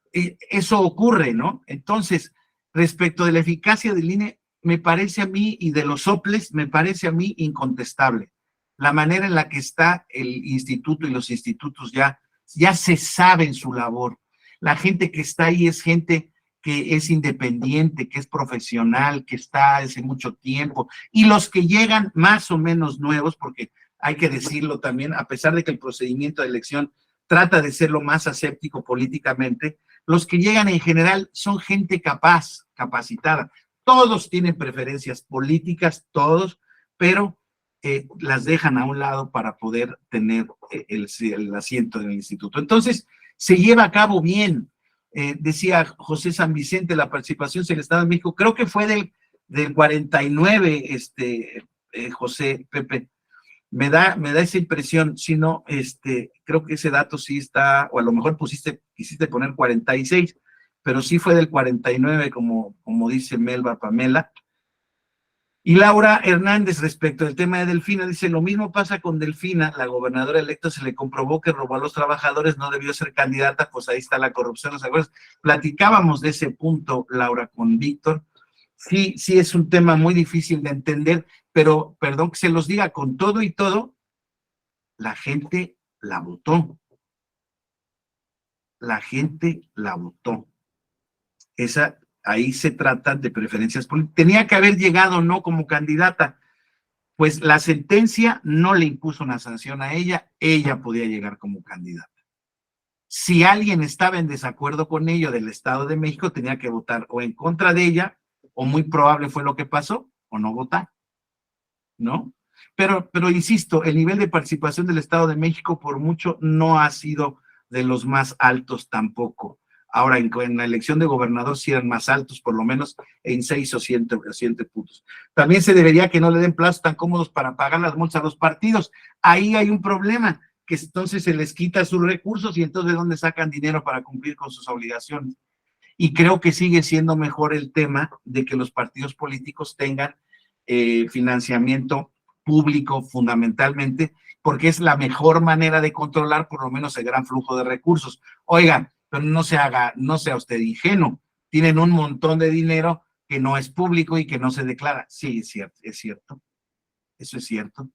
eso ocurre, ¿no? Entonces, respecto de la eficacia del INE, me parece a mí, y de los soples, me parece a mí incontestable. La manera en la que está el instituto y los institutos ya se saben su labor. La gente que está ahí es gente que es independiente, que es profesional, que está hace mucho tiempo. Y los que llegan más o menos nuevos, porque hay que decirlo también, a pesar de que el procedimiento de elección trata de ser lo más aséptico políticamente, los que llegan en general son gente capacitada. Todos tienen preferencias políticas, todos, pero las dejan a un lado para poder tener el asiento en el instituto. Entonces, se lleva a cabo bien. Decía José San Vicente, la participación del Estado de México, creo que fue del 49, José Pepe, me da esa impresión, si no, creo que ese dato sí está, o a lo mejor quisiste poner 46, pero sí fue del 49, como dice Melba Pamela. Y Laura Hernández, respecto al tema de Delfina, dice, lo mismo pasa con Delfina, la gobernadora electa se le comprobó que robó a los trabajadores, no debió ser candidata, pues ahí está la corrupción, ¿los acuerdas? Platicábamos de ese punto, Laura, con Víctor. Sí es un tema muy difícil de entender, pero perdón que se los diga, con todo y todo, la gente la votó. La gente la votó. Ahí se trata de preferencias políticas. Tenía que haber llegado no como candidata, pues la sentencia no le impuso una sanción a ella podía llegar como candidata. Si alguien estaba en desacuerdo con ello del Estado de México, tenía que votar o en contra de ella, o muy probable fue lo que pasó, o no votar, ¿no? Pero insisto, el nivel de participación del Estado de México por mucho no ha sido de los más altos tampoco. Ahora, en la elección de gobernador sí eran más altos, por lo menos en 6 o 7 puntos. También se debería que no le den plazos tan cómodos para pagar las multas a los partidos. Ahí hay un problema, que entonces se les quita sus recursos y entonces ¿de dónde sacan dinero para cumplir con sus obligaciones? Y creo que sigue siendo mejor el tema de que los partidos políticos tengan financiamiento público fundamentalmente, porque es la mejor manera de controlar por lo menos el gran flujo de recursos. Oigan, pero no sea usted ingenuo, tienen un montón de dinero que no es público y que no se declara. Sí, es cierto, eso es cierto.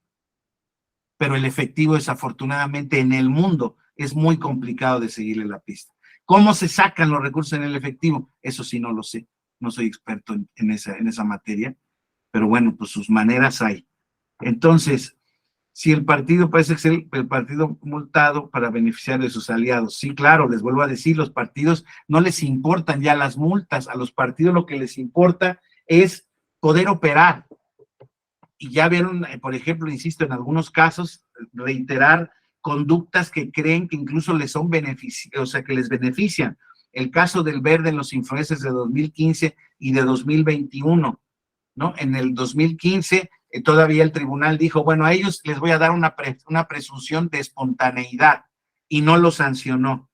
Pero el efectivo, desafortunadamente, en el mundo es muy complicado de seguirle la pista. ¿Cómo se sacan los recursos en el efectivo? Eso sí no lo sé, no soy experto en esa materia, pero bueno, pues sus maneras hay. Entonces, si el partido parece ser el partido multado para beneficiar de sus aliados, sí, claro, les vuelvo a decir, los partidos no les importan ya las multas, a los partidos lo que les importa es poder operar. Y ya vieron, por ejemplo, insisto, en algunos casos, reiterar conductas que creen que incluso les son que les benefician. El caso del Verde en los influencers de 2015 y de 2021, ¿no? En el 2015 todavía el tribunal dijo, bueno, a ellos les voy a dar una presunción de espontaneidad y no lo sancionó.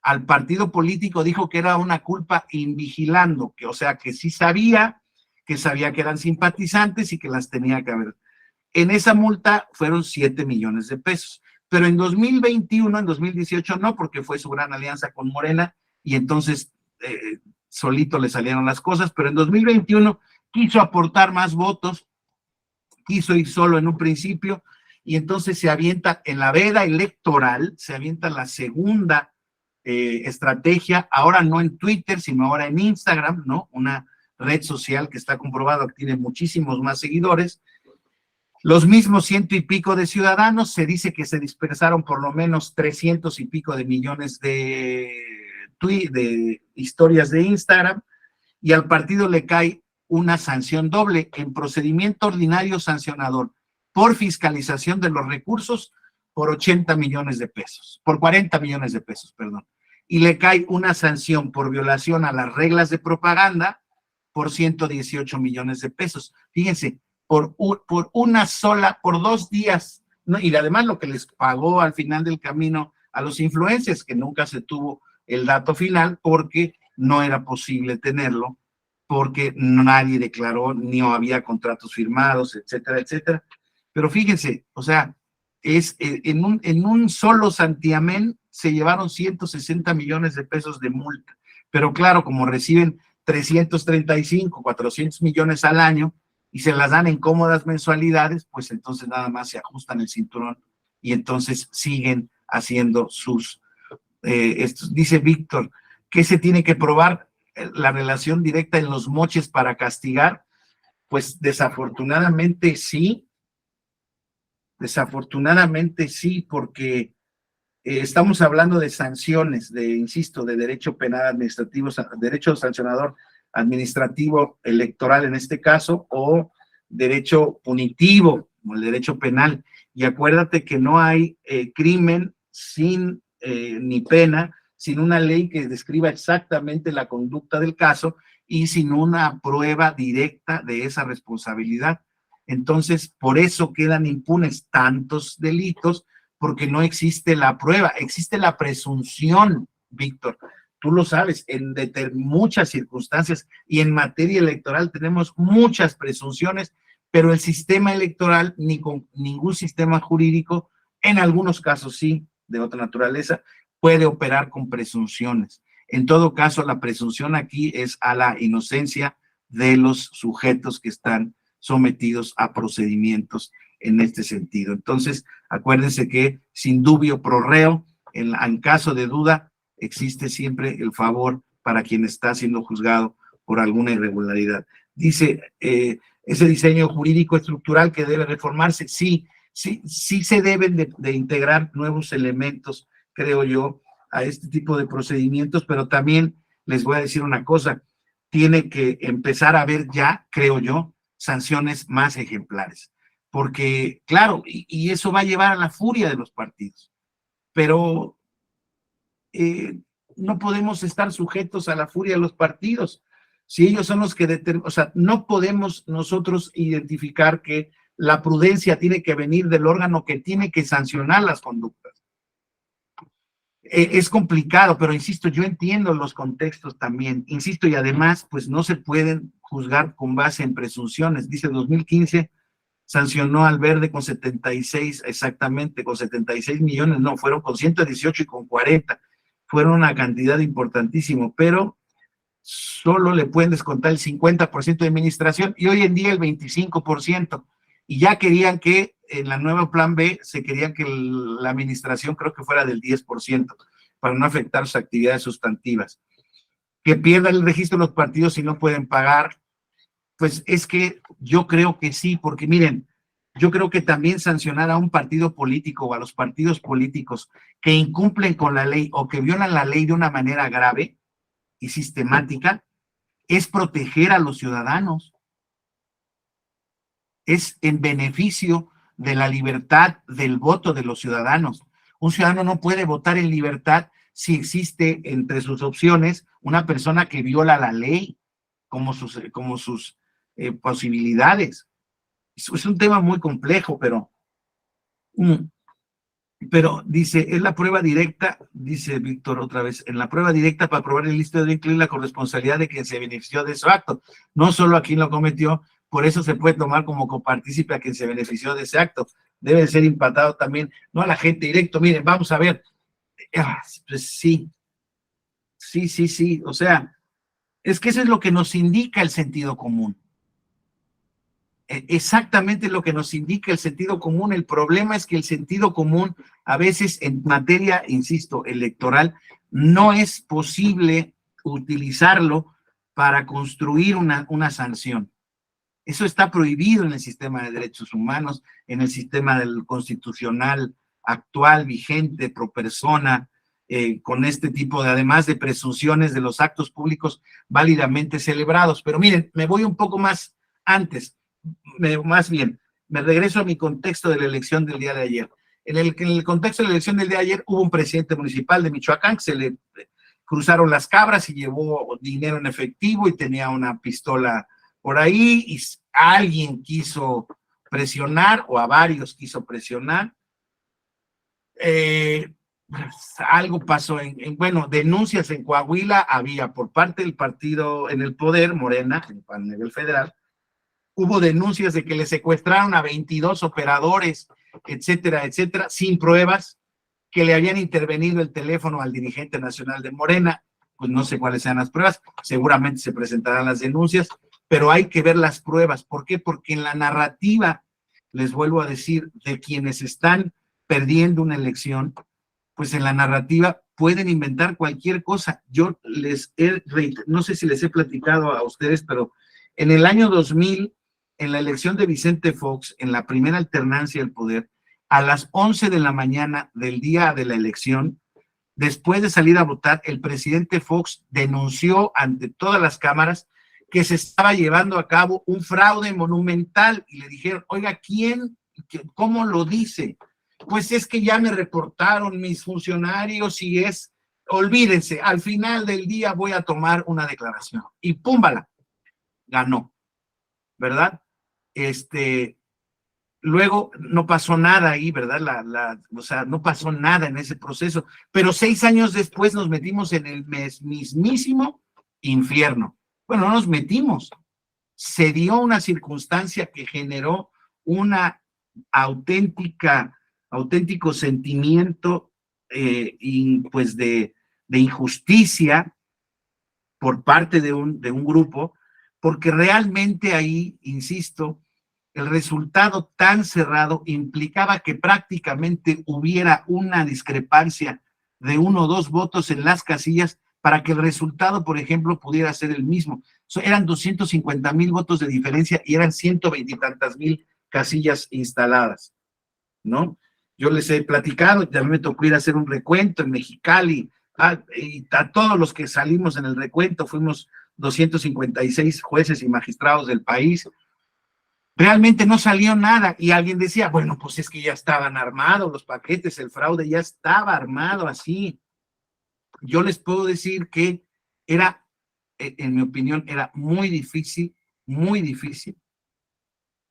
Al partido político dijo que era una culpa invigilando, o sea, que sí sabía que eran simpatizantes y que las tenía que haber. En esa multa fueron 7 millones de pesos, pero en 2021, en 2018 no, porque fue su gran alianza con Morena y entonces solito le salieron las cosas, pero en 2021 quiso aportar más votos, quiso ir solo en un principio y entonces se avienta en la veda electoral, se avienta la segunda estrategia, ahora no en Twitter, sino ahora en Instagram, ¿no? Una red social que está comprobado que tiene muchísimos más seguidores, los mismos 100 y pico de ciudadanos, se dice que se dispersaron por lo menos 300 y pico de millones de historias de Instagram, y al partido le cae una sanción doble en procedimiento ordinario sancionador por fiscalización de los recursos por 80 millones de pesos, por 40 millones de pesos, perdón, y le cae una sanción por violación a las reglas de propaganda por 118 millones de pesos. Fíjense, por 2 días, ¿no? Y además lo que les pagó al final del camino a los influencers, que nunca se tuvo el dato final porque no era posible tenerlo, porque nadie declaró, ni había contratos firmados, etcétera, etcétera. Pero fíjense, o sea, en un solo santiamén se llevaron 160 millones de pesos de multa. Pero claro, como reciben 335, 400 millones al año y se las dan en cómodas mensualidades, pues entonces nada más se ajustan el cinturón y entonces siguen haciendo sus... dice Víctor, ¿qué se tiene que probar? La relación directa en los moches para castigar. Pues desafortunadamente sí, porque estamos hablando de sanciones, insisto, de derecho penal administrativo, derecho sancionador administrativo electoral en este caso, o derecho punitivo, como el derecho penal. Y acuérdate que no hay crimen sin ni pena, sin una ley que describa exactamente la conducta del caso y sin una prueba directa de esa responsabilidad. Entonces, por eso quedan impunes tantos delitos, porque no existe la prueba, existe la presunción, Víctor. Tú lo sabes, en muchas circunstancias y en materia electoral tenemos muchas presunciones, pero el sistema electoral, ni con ningún sistema jurídico, en algunos casos sí, de otra naturaleza, puede operar con presunciones. En todo caso, la presunción aquí es a la inocencia de los sujetos que están sometidos a procedimientos en este sentido. Entonces, acuérdense que sin dubio pro reo, en caso de duda, existe siempre el favor para quien está siendo juzgado por alguna irregularidad. Dice, ese diseño jurídico estructural que debe reformarse, sí se deben de integrar nuevos elementos, creo yo, a este tipo de procedimientos, pero también les voy a decir una cosa, tiene que empezar a haber ya, creo yo, sanciones más ejemplares, porque claro, y eso va a llevar a la furia de los partidos, pero no podemos estar sujetos a la furia de los partidos, si ellos son los que determinan, o sea, no podemos nosotros identificar que la prudencia tiene que venir del órgano que tiene que sancionar las conductas. Es complicado, pero insisto, yo entiendo los contextos también, insisto, y además, pues no se pueden juzgar con base en presunciones. Dice 2015, sancionó al Verde con 76, exactamente, con 76 millones, no, fueron con 118 y con 40, fueron una cantidad importantísima, pero solo le pueden descontar el 50% de administración y hoy en día el 25%, y ya querían que en la nueva plan B se quería que la administración creo que fuera del 10% para no afectar sus actividades sustantivas. Que pierdan el registro de los partidos si no pueden pagar, pues es que yo creo que sí, porque miren, yo creo que también sancionar a un partido político o a los partidos políticos que incumplen con la ley o que violan la ley de una manera grave y sistemática es proteger a los ciudadanos. Es en beneficio de la libertad del voto de los ciudadanos. Un ciudadano no puede votar en libertad si existe entre sus opciones una persona que viola la ley como sus posibilidades. Es un tema muy complejo, pero dice, es la prueba directa, dice Víctor otra vez, en la prueba directa para probar el ilícito debe incluir la corresponsabilidad de quien se benefició de su acto, no solo a quien lo cometió. Por eso se puede tomar como copartícipe a quien se benefició de ese acto. Debe ser imputado también, no a la gente directo. Miren, vamos a ver. Pues sí. O sea, es que eso es lo que nos indica el sentido común. Exactamente lo que nos indica el sentido común. El problema es que el sentido común, a veces en materia, insisto, electoral, no es posible utilizarlo para construir una sanción. Eso está prohibido en el sistema de derechos humanos, en el sistema del constitucional actual, vigente, pro persona, con este tipo de, además de presunciones de los actos públicos válidamente celebrados. Pero miren, me voy un poco más antes, más bien, me regreso a mi contexto de la elección del día de ayer. En el contexto de la elección del día de ayer hubo un presidente municipal de Michoacán que se le cruzaron las cabras y llevó dinero en efectivo y tenía una pistola por ahí y alguien quiso presionar o a varios quiso presionar. Algo pasó bueno, denuncias en Coahuila había por parte del partido en el poder, Morena, a nivel federal, hubo denuncias de que le secuestraron a 22 operadores, etcétera, etcétera, sin pruebas, que le habían intervenido el teléfono al dirigente nacional de Morena. Pues no sé cuáles sean las pruebas, seguramente se presentarán las denuncias, pero hay que ver las pruebas. ¿Por qué? Porque en la narrativa, les vuelvo a decir, de quienes están perdiendo una elección, pues en la narrativa pueden inventar cualquier cosa. Yo no sé si les he platicado a ustedes, pero en el año 2000, en la elección de Vicente Fox, en la primera alternancia del poder, a las 11 de la mañana del día de la elección, después de salir a votar, el presidente Fox denunció ante todas las cámaras que se estaba llevando a cabo un fraude monumental y le dijeron, oiga, ¿cómo lo dice? Pues es que ya me reportaron mis funcionarios y olvídense, al final del día voy a tomar una declaración. Y púmbala, ganó, ¿verdad? Luego no pasó nada ahí, ¿verdad? O sea, no pasó nada en ese proceso, pero 6 años después nos metimos en el mismísimo infierno. Bueno, no nos metimos, se dio una circunstancia que generó una auténtico sentimiento pues de injusticia por parte de un grupo, porque realmente ahí, insisto, el resultado tan cerrado implicaba que prácticamente hubiera una discrepancia de 1 o 2 votos en las casillas para que el resultado, por ejemplo, pudiera ser el mismo. Eran 250,000 votos de diferencia y eran 120 y tantas mil casillas instaladas, ¿no? Yo les he platicado, también me tocó ir a hacer un recuento en Mexicali, y a todos los que salimos en el recuento, fuimos 256 jueces y magistrados del país. Realmente no salió nada y alguien decía, bueno, pues es que ya estaban armados los paquetes, el fraude ya estaba armado así. Yo les puedo decir que era, en mi opinión, era muy difícil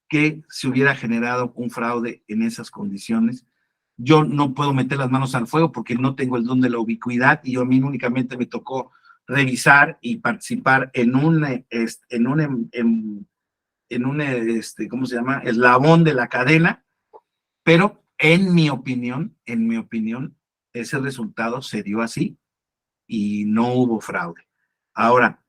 que se hubiera generado un fraude en esas condiciones. Yo no puedo meter las manos al fuego porque no tengo el don de la ubicuidad y a mí únicamente me tocó revisar y participar en un ¿cómo se llama? Eslabón de la cadena, pero en mi opinión, ese resultado se dio así y no hubo fraude. Ahora,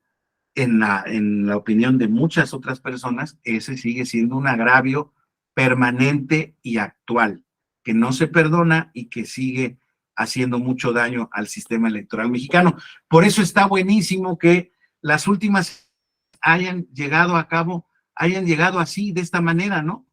en la opinión de muchas otras personas, ese sigue siendo un agravio permanente y actual, que no se perdona y que sigue haciendo mucho daño al sistema electoral mexicano. Por eso está buenísimo que las últimas hayan llegado así, de esta manera, ¿no?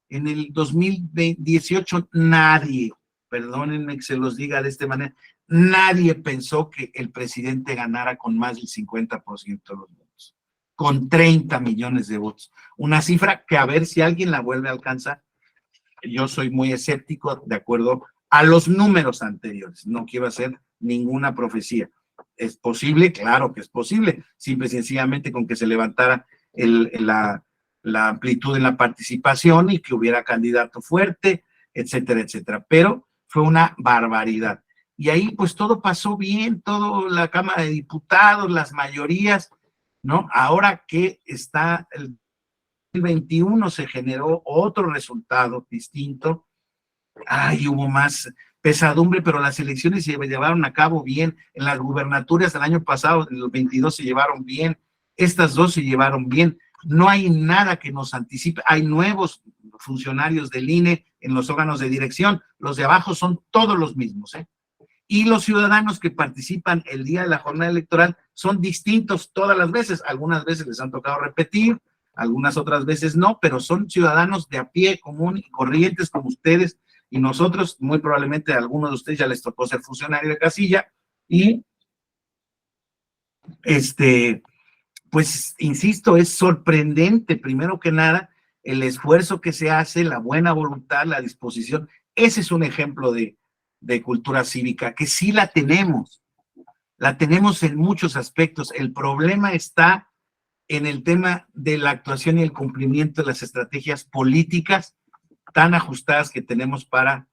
En el 2018 nadie, perdónenme que se los diga de esta manera, nadie pensó que el presidente ganara con más del 50% de los votos, con 30 millones de votos. Una cifra que a ver si alguien la vuelve a alcanzar. Yo soy muy escéptico de acuerdo a los números anteriores, no quiero hacer ninguna profecía. ¿Es posible? Claro que es posible, simple y sencillamente con que se levantara la amplitud en la participación y que hubiera candidato fuerte, etcétera, etcétera. Pero fue una barbaridad. Y ahí pues todo pasó bien, todo la Cámara de Diputados, las mayorías, ¿no? Ahora que está el 2021 se generó otro resultado distinto. Hubo más pesadumbre, pero las elecciones se llevaron a cabo bien. En las gubernaturas del año pasado, en los 22 se llevaron bien, estas 2 se llevaron bien. No hay nada que nos anticipe. Hay nuevos funcionarios del INE en los órganos de dirección. Los de abajo son todos los mismos, ¿eh? Y los ciudadanos que participan el día de la jornada electoral son distintos todas las veces. Algunas veces les han tocado repetir, algunas otras veces no, pero son ciudadanos de a pie, común y corrientes como ustedes y nosotros. Muy probablemente a algunos de ustedes ya les tocó ser funcionario de casilla y pues insisto, es sorprendente, primero que nada, el esfuerzo que se hace, la buena voluntad, la disposición. Ese es un ejemplo de cultura cívica, que sí la tenemos en muchos aspectos. El problema está en el tema de la actuación y el cumplimiento de las estrategias políticas tan ajustadas que tenemos para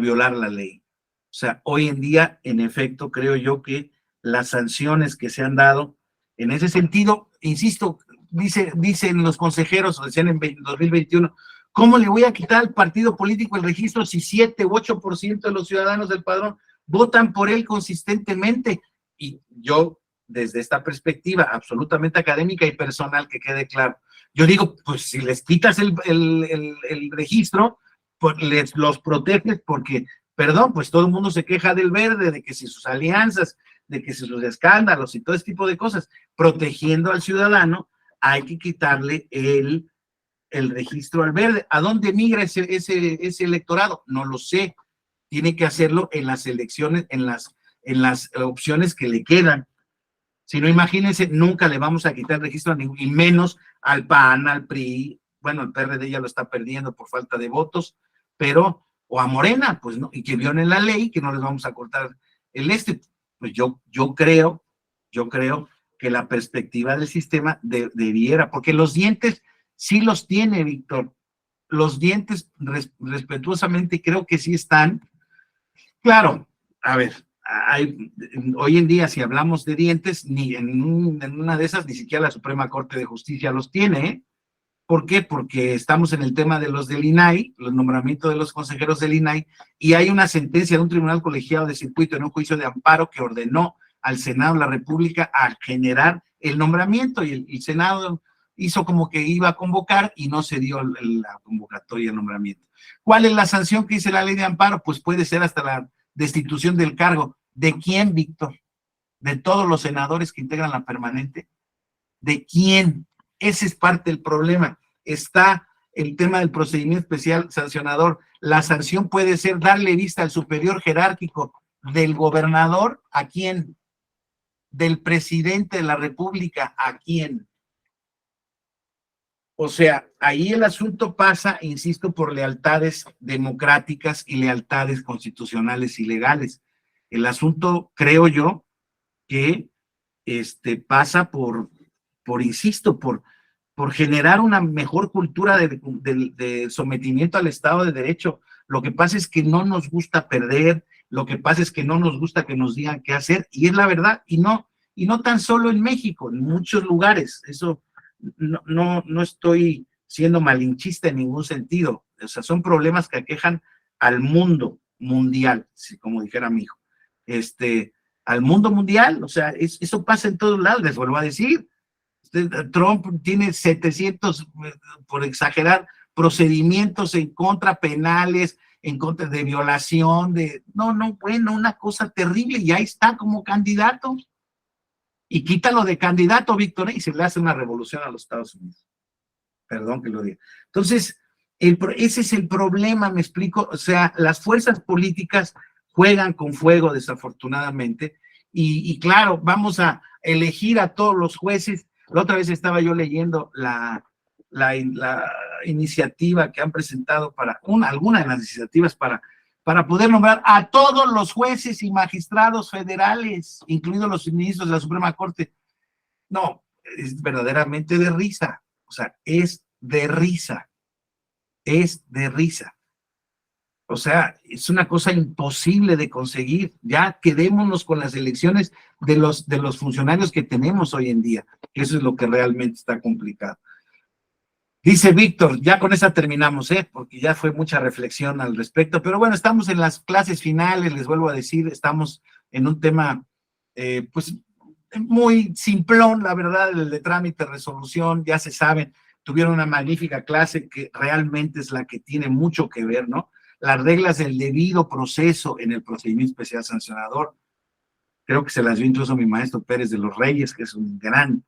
violar la ley. O sea, hoy en día, en efecto, creo yo que las sanciones que se han dado en ese sentido, insisto, dicen los consejeros, o decían en 2021, ¿cómo le voy a quitar al partido político el registro si 7 u 8% de los ciudadanos del padrón votan por él consistentemente? Y yo, desde esta perspectiva absolutamente académica y personal, que quede claro, yo digo, pues si les quitas el registro, pues los proteges porque, perdón, pues todo el mundo se queja del verde, de que si sus alianzas, de que si sus escándalos y todo ese tipo de cosas, protegiendo al ciudadano, hay que quitarle el registro al verde. ¿A dónde migra ese electorado? No lo sé. Tiene que hacerlo en las elecciones, en las opciones que le quedan. Si no, imagínense, nunca le vamos a quitar el registro, y menos al PAN, al PRI, bueno, el PRD ya lo está perdiendo por falta de votos, pero, o a Morena, pues no, y que violen la ley, que no les vamos a cortar pues yo creo que la perspectiva del sistema debiera, porque los dientes sí los tiene, Víctor, los dientes respetuosamente creo que sí están. Claro, a ver, hoy en día si hablamos de dientes, ni en una de esas ni siquiera la Suprema Corte de Justicia los tiene, ¿eh? ¿Por qué? Porque estamos en el tema de los del INAI, los nombramientos de los consejeros del INAI, y hay una sentencia de un tribunal colegiado de circuito en un juicio de amparo que ordenó al Senado de la República a generar el nombramiento, y el Senado hizo como que iba a convocar y no se dio la convocatoria del nombramiento. ¿Cuál es la sanción que dice la ley de amparo? Pues puede ser hasta la destitución del cargo. ¿De quién, Víctor? ¿De todos los senadores que integran la permanente? ¿De quién? Ese es parte del problema. Está el tema del procedimiento especial sancionador. La sanción puede ser darle vista al superior jerárquico del gobernador. ¿A quién? Del presidente de la República. ¿A quién? O sea, ahí el asunto pasa, insisto, por lealtades democráticas y lealtades constitucionales y legales. El asunto, creo yo, que pasa insisto, por generar una mejor cultura de sometimiento al Estado de Derecho. Lo que pasa es que no nos gusta perder, lo que pasa es que no nos gusta que nos digan qué hacer, y es la verdad, y no tan solo en México, en muchos lugares. Eso no estoy siendo malinchista en ningún sentido. O sea, son problemas que aquejan al mundo mundial, como dijera mi hijo. Al mundo mundial, o sea, eso pasa en todos lados, les vuelvo a decir. Trump tiene 700, por exagerar, procedimientos en contra, penales, en contra de violación, bueno, una cosa terrible, y ahí está como candidato. Y quítalo de candidato, Víctor, y se le hace una revolución a los Estados Unidos. Perdón que lo diga. Entonces, ese es el problema, me explico. O sea, las fuerzas políticas juegan con fuego, desafortunadamente, y claro, vamos a elegir a todos los jueces. La otra vez estaba yo leyendo la iniciativa que han presentado alguna de las iniciativas para poder nombrar a todos los jueces y magistrados federales, incluidos los ministros de la Suprema Corte. No, es verdaderamente de risa. O sea, es de risa. Es de risa. O sea, es una cosa imposible de conseguir. Ya quedémonos con las elecciones de los funcionarios que tenemos hoy en día, que eso es lo que realmente está complicado. Dice Víctor, ya con esa terminamos, porque ya fue mucha reflexión al respecto, pero bueno, estamos en las clases finales, les vuelvo a decir, estamos en un tema, pues, muy simplón, la verdad, el de trámite, resolución, ya se saben, tuvieron una magnífica clase que realmente es la que tiene mucho que ver, ¿no? Las reglas del debido proceso en el procedimiento especial sancionador, creo que se las dio incluso mi maestro Pérez de los Reyes, que es un gran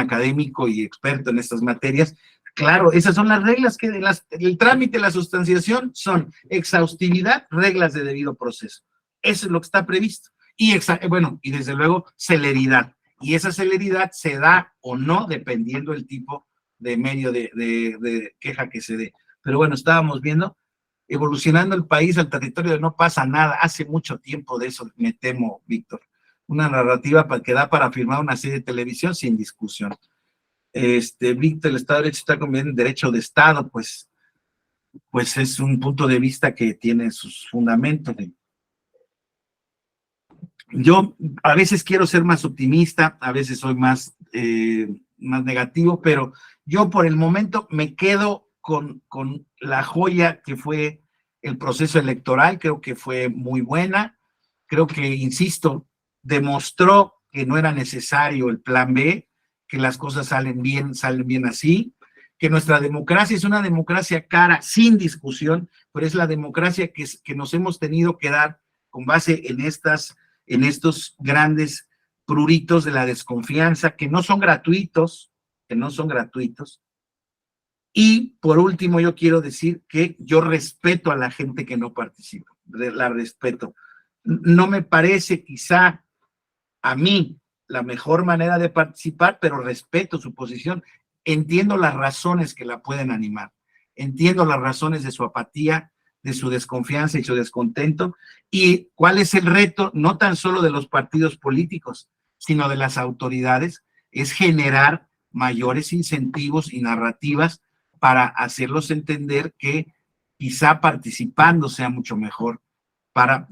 académico y experto en estas materias. Claro, esas son las reglas que el trámite, la sustanciación son exhaustividad, reglas de debido proceso. Eso es lo que está previsto. Y desde luego celeridad. Y esa celeridad se da o no dependiendo del tipo de medio de queja que se dé. Pero bueno, estábamos viendo, evolucionando el país al territorio de no pasa nada. Hace mucho tiempo de eso, me temo, Víctor. Una narrativa que da para firmar una serie de televisión sin discusión. Víctor, el Estado de Derecho está convirtiendo en derecho de Estado, pues es un punto de vista que tiene sus fundamentos. Yo a veces quiero ser más optimista, a veces soy más negativo, pero yo por el momento me quedo con la joya que fue el proceso electoral. Creo que fue muy buena, creo que, insisto, demostró que no era necesario el plan B, que las cosas salen bien así, que nuestra democracia es una democracia cara, sin discusión, pero es la democracia que nos hemos tenido que dar con base en estos grandes pruritos de la desconfianza, que no son gratuitos. Y por último, yo quiero decir que yo respeto a la gente que no participa, la respeto. No me parece, quizá a mí, la mejor manera de participar, pero respeto su posición. Entiendo las razones que la pueden animar. Entiendo las razones de su apatía, de su desconfianza y su descontento. Y cuál es el reto, no tan solo de los partidos políticos, sino de las autoridades, es generar mayores incentivos y narrativas para hacerlos entender que quizá participando sea mucho mejor, para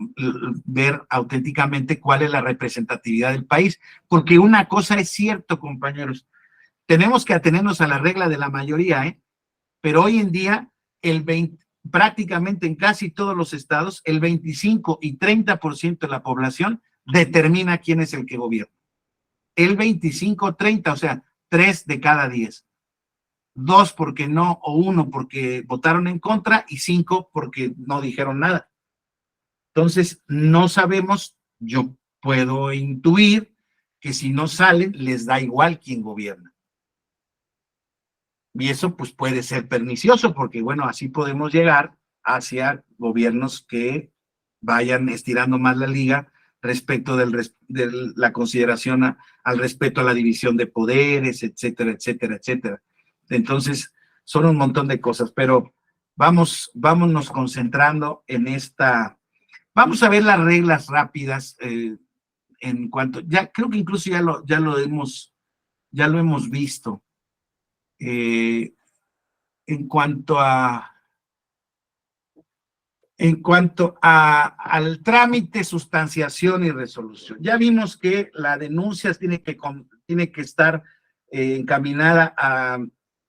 ver auténticamente cuál es la representatividad del país. Porque una cosa es cierto, compañeros, tenemos que atenernos a la regla de la mayoría, pero hoy en día prácticamente en casi todos los estados, el 25 y 30% de la población determina quién es el que gobierna. El 25-30, o sea, 3 de cada 10. 2 porque no, o 1 porque votaron en contra, y 5 porque no dijeron nada. Entonces, no sabemos, yo puedo intuir que si no salen, les da igual quién gobierna. Y eso pues puede ser pernicioso, porque bueno, así podemos llegar hacia gobiernos que vayan estirando más la liga respecto de la consideración al respeto a la división de poderes, etcétera, etcétera, etcétera. Entonces, son un montón de cosas, pero vámonos concentrando en esta. Vamos a ver las reglas rápidas en cuanto, ya creo que incluso ya lo hemos visto. En cuanto al trámite, sustanciación y resolución. Ya vimos que la denuncia tiene que estar encaminada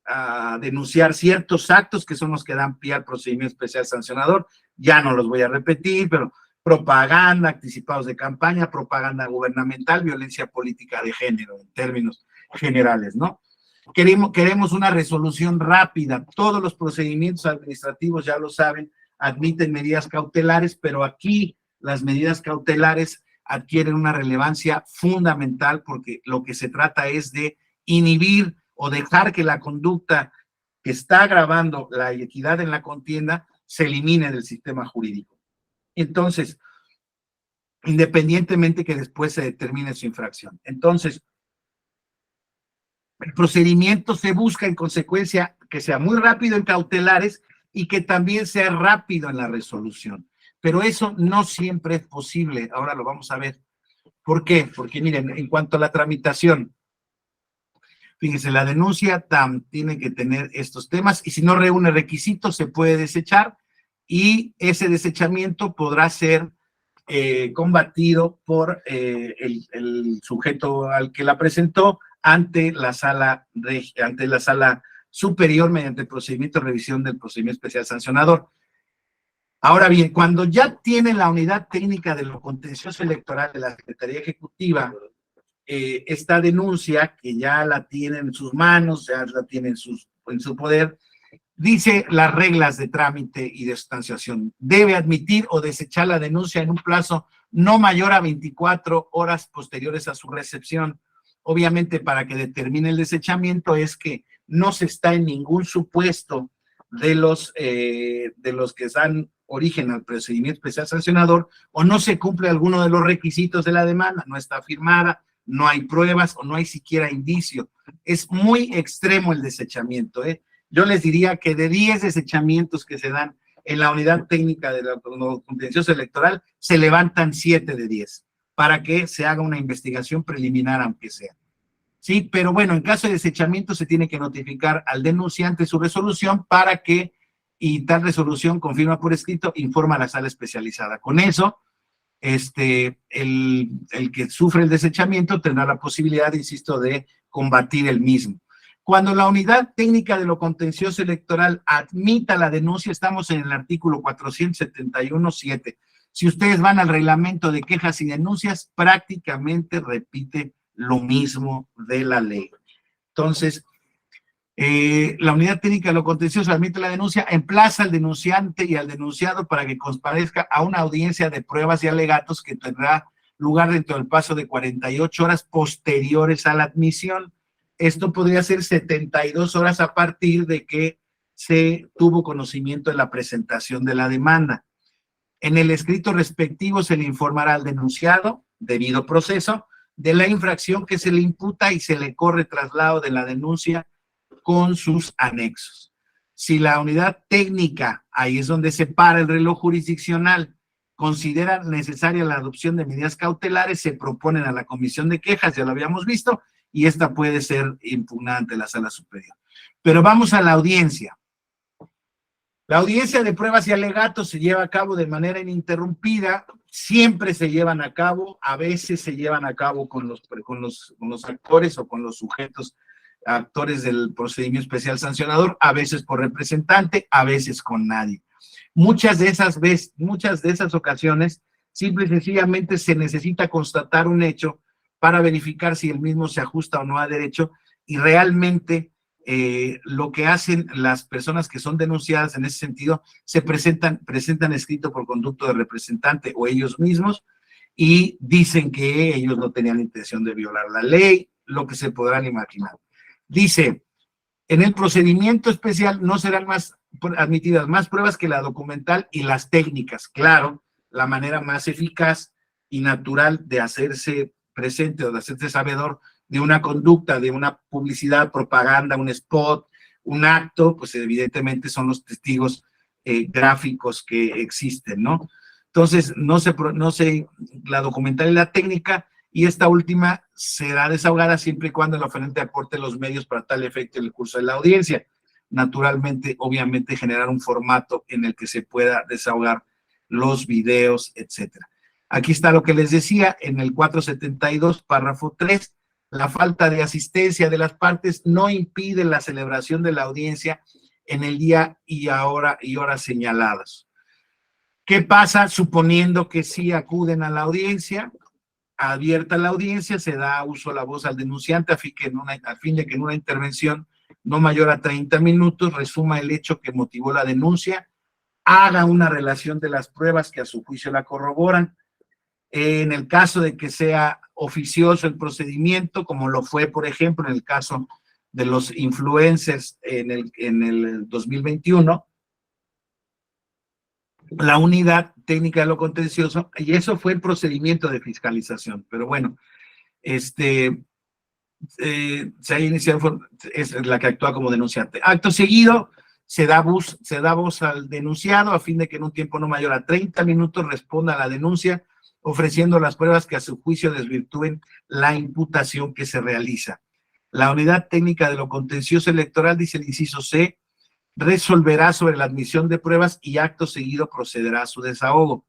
a denunciar ciertos actos que son los que dan pie al procedimiento especial sancionador. Ya no los voy a repetir, pero propaganda, anticipados de campaña, propaganda gubernamental, violencia política de género, en términos generales, ¿no? Queremos una resolución rápida. Todos los procedimientos administrativos, ya lo saben, admiten medidas cautelares, pero aquí las medidas cautelares adquieren una relevancia fundamental, porque lo que se trata es de inhibir o dejar que la conducta que está agravando la equidad en la contienda se elimine del sistema jurídico. Entonces, independientemente que después se determine su infracción. Entonces, el procedimiento se busca en consecuencia que sea muy rápido en cautelares y que también sea rápido en la resolución. Pero eso no siempre es posible. Ahora lo vamos a ver. ¿Por qué? Porque miren, en cuanto a la tramitación, fíjense, la denuncia tiene que tener estos temas, y si no reúne requisitos se puede desechar, y ese desechamiento podrá ser combatido por el sujeto al que la presentó ante la sala superior mediante el procedimiento de revisión del procedimiento especial sancionador. Ahora bien, cuando ya tiene la unidad técnica de lo contencioso electoral de la Secretaría Ejecutiva esta denuncia, que ya la tiene en sus manos, ya la tiene en su poder, dice las reglas de trámite y de sustanciación. Debe admitir o desechar la denuncia en un plazo no mayor a 24 horas posteriores a su recepción. Obviamente, para que determine el desechamiento es que no se está en ningún supuesto de los que dan origen al procedimiento especial sancionador, o no se cumple alguno de los requisitos de la demanda, no está firmada, no hay pruebas o no hay siquiera indicio. Es muy extremo el desechamiento, Yo les diría que de 10 desechamientos que se dan en la unidad técnica de la contencioso electoral, se levantan 7 de 10 para que se haga una investigación preliminar, aunque sea. Sí, pero bueno, en caso de desechamiento se tiene que notificar al denunciante su resolución para que, y tal resolución confirma por escrito, informa a la sala especializada. Con eso, el que sufre el desechamiento tendrá la posibilidad, insisto, de combatir el mismo. Cuando la unidad técnica de lo contencioso electoral admita la denuncia, estamos en el artículo 471.7. Si ustedes van al reglamento de quejas y denuncias, prácticamente repite lo mismo de la ley. Entonces, la unidad técnica de lo contencioso admite la denuncia, emplaza al denunciante y al denunciado para que comparezca a una audiencia de pruebas y alegatos que tendrá lugar dentro del plazo de 48 horas posteriores a la admisión. Esto podría ser 72 horas a partir de que se tuvo conocimiento de la presentación de la demanda. En el escrito respectivo se le informará al denunciado, debido proceso, de la infracción que se le imputa y se le corre traslado de la denuncia con sus anexos. Si la unidad técnica, ahí es donde se para el reloj jurisdiccional, considera necesaria la adopción de medidas cautelares, se proponen a la comisión de quejas, ya lo habíamos visto, y esta puede ser impugnada ante la sala superior. Pero vamos a la audiencia. La audiencia de pruebas y alegatos se lleva a cabo de manera ininterrumpida, siempre se llevan a cabo, a veces se llevan a cabo con los actores o con los sujetos actores del procedimiento especial sancionador, a veces por representante, a veces con nadie. Muchas de esas ocasiones, simple y sencillamente se necesita constatar un hecho para verificar si el mismo se ajusta o no a derecho, y realmente lo que hacen las personas que son denunciadas en ese sentido, se presentan escrito por conducto de representante o ellos mismos, y dicen que ellos no tenían intención de violar la ley, lo que se podrán imaginar. Dice, en el procedimiento especial no serán admitidas más pruebas que la documental y las técnicas. Claro, la manera más eficaz y natural de hacerse presente o de hacerse sabedor de una conducta, de una publicidad, propaganda, un spot, un acto, pues evidentemente son los testigos gráficos que existen, ¿no? Entonces, no sé la documental y la técnica, y esta última será desahogada siempre y cuando el oferente aporte los medios para tal efecto en el curso de la audiencia. Naturalmente, obviamente, generar un formato en el que se pueda desahogar los videos, etcétera. Aquí está lo que les decía, en el 472, párrafo 3, la falta de asistencia de las partes no impide la celebración de la audiencia en el día y horas señaladas. ¿Qué pasa suponiendo que sí acuden a la audiencia? Abierta la audiencia, se da uso a la voz al denunciante a fin de que en una intervención no mayor a 30 minutos resuma el hecho que motivó la denuncia, haga una relación de las pruebas que a su juicio la corroboran. En el caso de que sea oficioso el procedimiento, como lo fue, por ejemplo, en el caso de los influencers en el 2021, la unidad técnica de lo contencioso, y eso fue el procedimiento de fiscalización, pero bueno, se ha iniciado, es la que actúa como denunciante. Acto seguido, se da voz al denunciado a fin de que en un tiempo no mayor a 30 minutos responda a la denuncia, ofreciendo las pruebas que a su juicio desvirtúen la imputación que se realiza. La unidad técnica de lo contencioso electoral, dice el inciso C, resolverá sobre la admisión de pruebas y acto seguido procederá a su desahogo.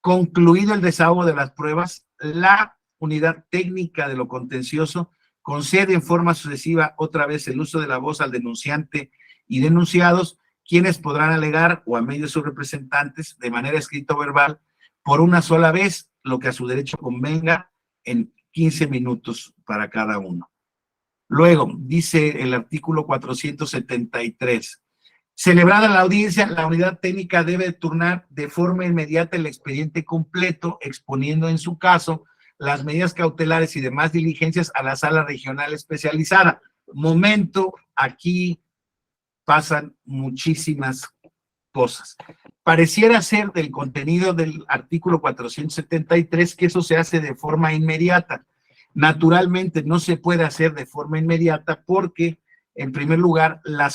Concluido el desahogo de las pruebas, la unidad técnica de lo contencioso concede en forma sucesiva otra vez el uso de la voz al denunciante y denunciados, quienes podrán alegar o a medio de sus representantes de manera escrita o verbal por una sola vez lo que a su derecho convenga en 15 minutos para cada uno. Luego, dice el artículo 473, celebrada la audiencia, la unidad técnica debe turnar de forma inmediata el expediente completo, exponiendo en su caso las medidas cautelares y demás diligencias a la sala regional especializada. Momento, aquí pasan muchísimas cosas. Pareciera ser del contenido del artículo 473 que eso se hace de forma inmediata. Naturalmente no se puede hacer de forma inmediata porque, en primer lugar, la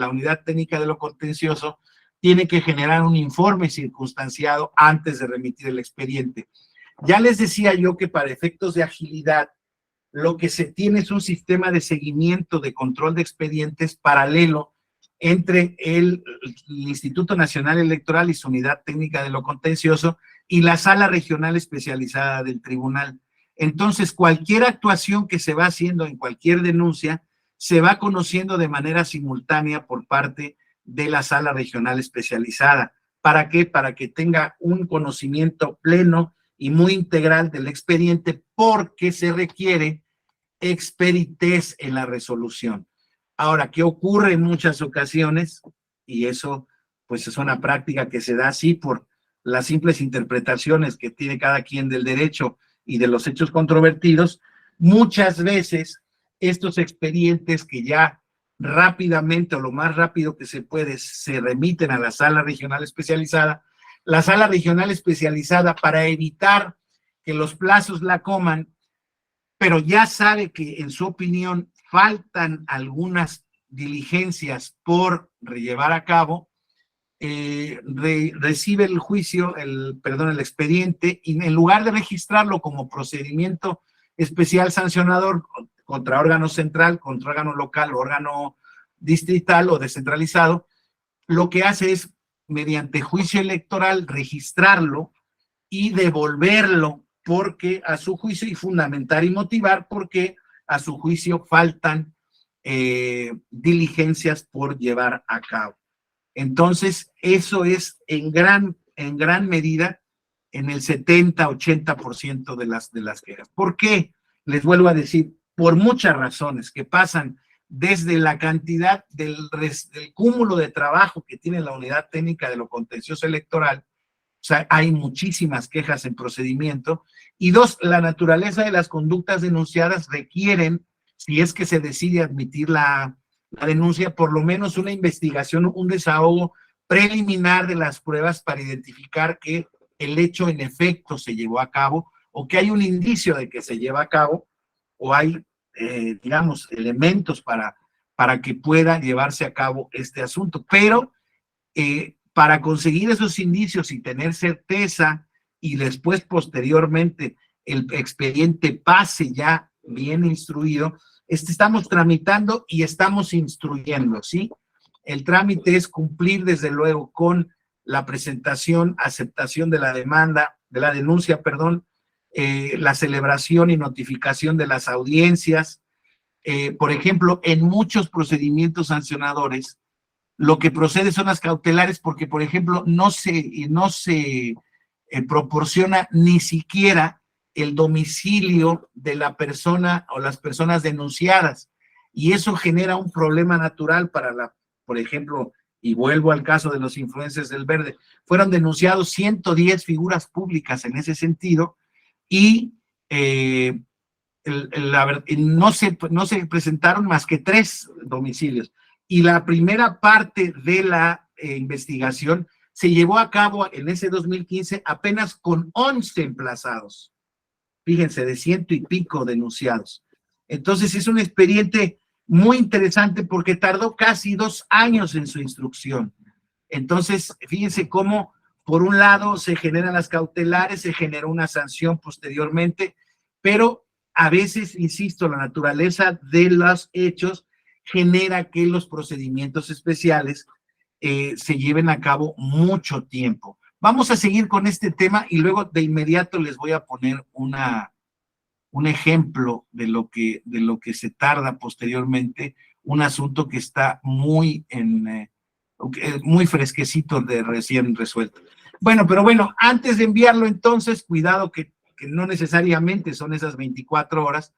unidad técnica de lo contencioso tiene que generar un informe circunstanciado antes de remitir el expediente. Ya les decía yo que para efectos de agilidad, lo que se tiene es un sistema de seguimiento, de control de expedientes paralelo entre el Instituto Nacional Electoral y su unidad técnica de lo contencioso y la sala regional especializada del tribunal. Entonces, cualquier actuación que se va haciendo en cualquier denuncia se va conociendo de manera simultánea por parte de la sala regional especializada. ¿Para qué? Para que tenga un conocimiento pleno y muy integral del expediente, porque se requiere experitez en la resolución. Ahora, ¿qué ocurre en muchas ocasiones? Y eso, pues, es una práctica que se da así por las simples interpretaciones que tiene cada quien del derecho y de los hechos controvertidos. Muchas veces estos expedientes que ya rápidamente o lo más rápido que se puede se remiten a la sala regional especializada. La sala regional especializada, para evitar que los plazos la coman, pero ya sabe que en su opinión faltan algunas diligencias por llevar a cabo, recibe el juicio, el expediente, y en lugar de registrarlo como procedimiento especial sancionador contra órgano central, contra órgano local, órgano distrital o descentralizado, lo que hace es, mediante juicio electoral, registrarlo y devolverlo, porque a su juicio, y fundamentar y motivar, porque a su juicio faltan diligencias por llevar a cabo. Entonces, eso es en gran medida en el 70-80% de las quejas. ¿Por qué? Les vuelvo a decir, por muchas razones que pasan desde la cantidad del cúmulo de trabajo que tiene la unidad técnica de lo contencioso electoral. O sea, hay muchísimas quejas en procedimiento. Y dos, la naturaleza de las conductas denunciadas requieren, si es que se decide admitir la denuncia, por lo menos una investigación, un desahogo preliminar de las pruebas para identificar que el hecho en efecto se llevó a cabo, o que hay un indicio de que se lleva a cabo, o hay, digamos, elementos para que pueda llevarse a cabo este asunto. Pero para conseguir esos indicios y tener certeza, y después posteriormente el expediente pase ya bien instruido, estamos tramitando y estamos instruyendo, ¿sí? El trámite es cumplir desde luego con la presentación, aceptación de la demanda, de la denuncia, perdón, la celebración y notificación de las audiencias. Por ejemplo, en muchos procedimientos sancionadores, lo que procede son las cautelares, porque, por ejemplo, no se proporciona ni siquiera el domicilio de la persona o las personas denunciadas, y eso genera un problema natural para por ejemplo, y vuelvo al caso de los influencers del Verde, fueron denunciados 110 figuras públicas en ese sentido, y no se presentaron más que 3 domicilios, y la primera parte de la investigación se llevó a cabo en ese 2015 apenas con 11 emplazados. Fíjense, de 100 y pico denunciados. Entonces es un expediente muy interesante porque tardó casi 2 años en su instrucción. Entonces, fíjense cómo, por un lado, se generan las cautelares, se generó una sanción posteriormente, pero a veces, insisto, la naturaleza de los hechos genera que los procedimientos especiales se lleven a cabo mucho tiempo. Vamos a seguir con este tema y luego de inmediato les voy a poner un ejemplo de lo que se tarda posteriormente, un asunto que está muy fresquecito de recién resuelto. Bueno, pero bueno, antes de enviarlo entonces, cuidado que no necesariamente son esas 24 horas,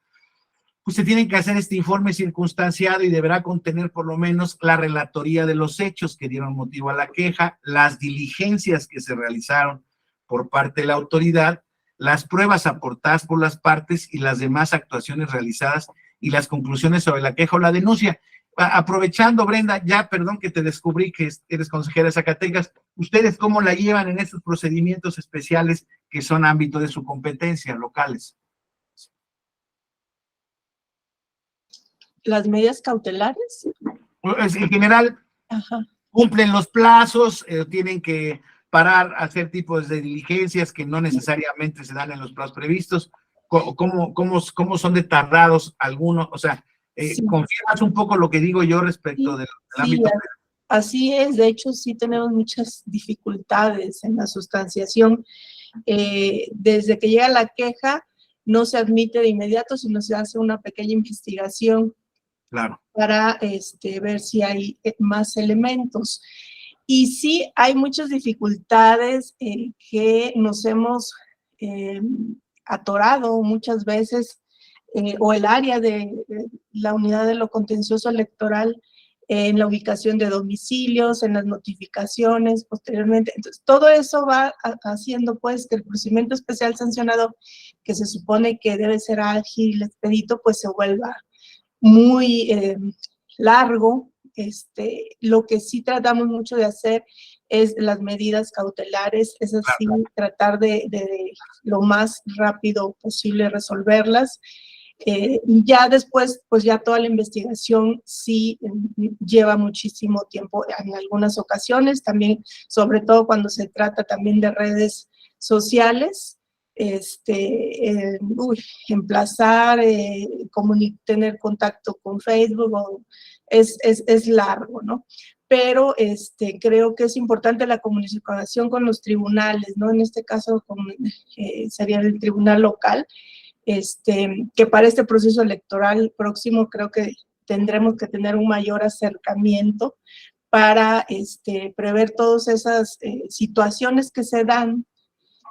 usted tiene que hacer este informe circunstanciado y deberá contener por lo menos la relatoría de los hechos que dieron motivo a la queja, las diligencias que se realizaron por parte de la autoridad, las pruebas aportadas por las partes y las demás actuaciones realizadas y las conclusiones sobre la queja o la denuncia. Aprovechando, Brenda, ya perdón que te descubrí que eres consejera de Zacatecas, ¿ustedes cómo la llevan en estos procedimientos especiales que son ámbito de su competencia locales? Las medidas cautelares. En general, Ajá. cumplen los plazos, tienen que parar, hacer tipos de diligencias que no necesariamente se dan en los plazos previstos. ¿Cómo son de tardados algunos? O sea, Sí. ¿confirmas un poco lo que digo yo respecto del ámbito? Así es. De hecho, sí tenemos muchas dificultades en la sustanciación. Desde que llega la queja, no se admite de inmediato, sino se hace una pequeña investigación. Claro. Para ver si hay más elementos. Y sí, hay muchas dificultades que nos hemos atorado muchas veces, o el área de la unidad de lo contencioso electoral, en la ubicación de domicilios, en las notificaciones posteriormente. Entonces, todo eso va haciendo pues que el procedimiento especial sancionador, que se supone que debe ser ágil, expedito, pues se vuelva muy largo. Lo que sí tratamos mucho de hacer es las medidas cautelares, es así, tratar de lo más rápido posible resolverlas. Ya después, pues ya toda la investigación sí lleva muchísimo tiempo en algunas ocasiones, también, sobre todo cuando se trata también de redes sociales, emplazar, tener contacto con Facebook, es largo, ¿no? Pero creo que es importante la comunicación con los tribunales, ¿no? En este caso sería el tribunal local, que para este proceso electoral próximo creo que tendremos que tener un mayor acercamiento para prever todas esas situaciones que se dan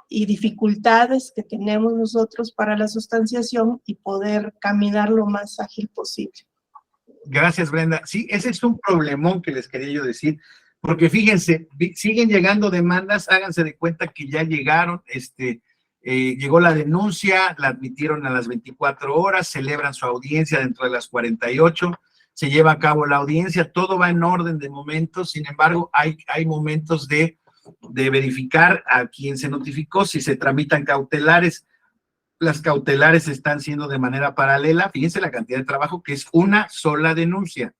y dificultades que tenemos nosotros para la sustanciación y poder caminar lo más ágil posible. Gracias, Brenda. Sí, ese es un problemón que les quería yo decir, porque fíjense, siguen llegando demandas, háganse de cuenta que ya llegaron, llegó la denuncia, la admitieron a las 24 horas, celebran su audiencia dentro de las 48, se lleva a cabo la audiencia, todo va en orden de momento, sin embargo, hay momentos de verificar a quién se notificó, si se tramitan cautelares. Las cautelares están siendo de manera paralela, fíjense la cantidad de trabajo, que es una sola denuncia.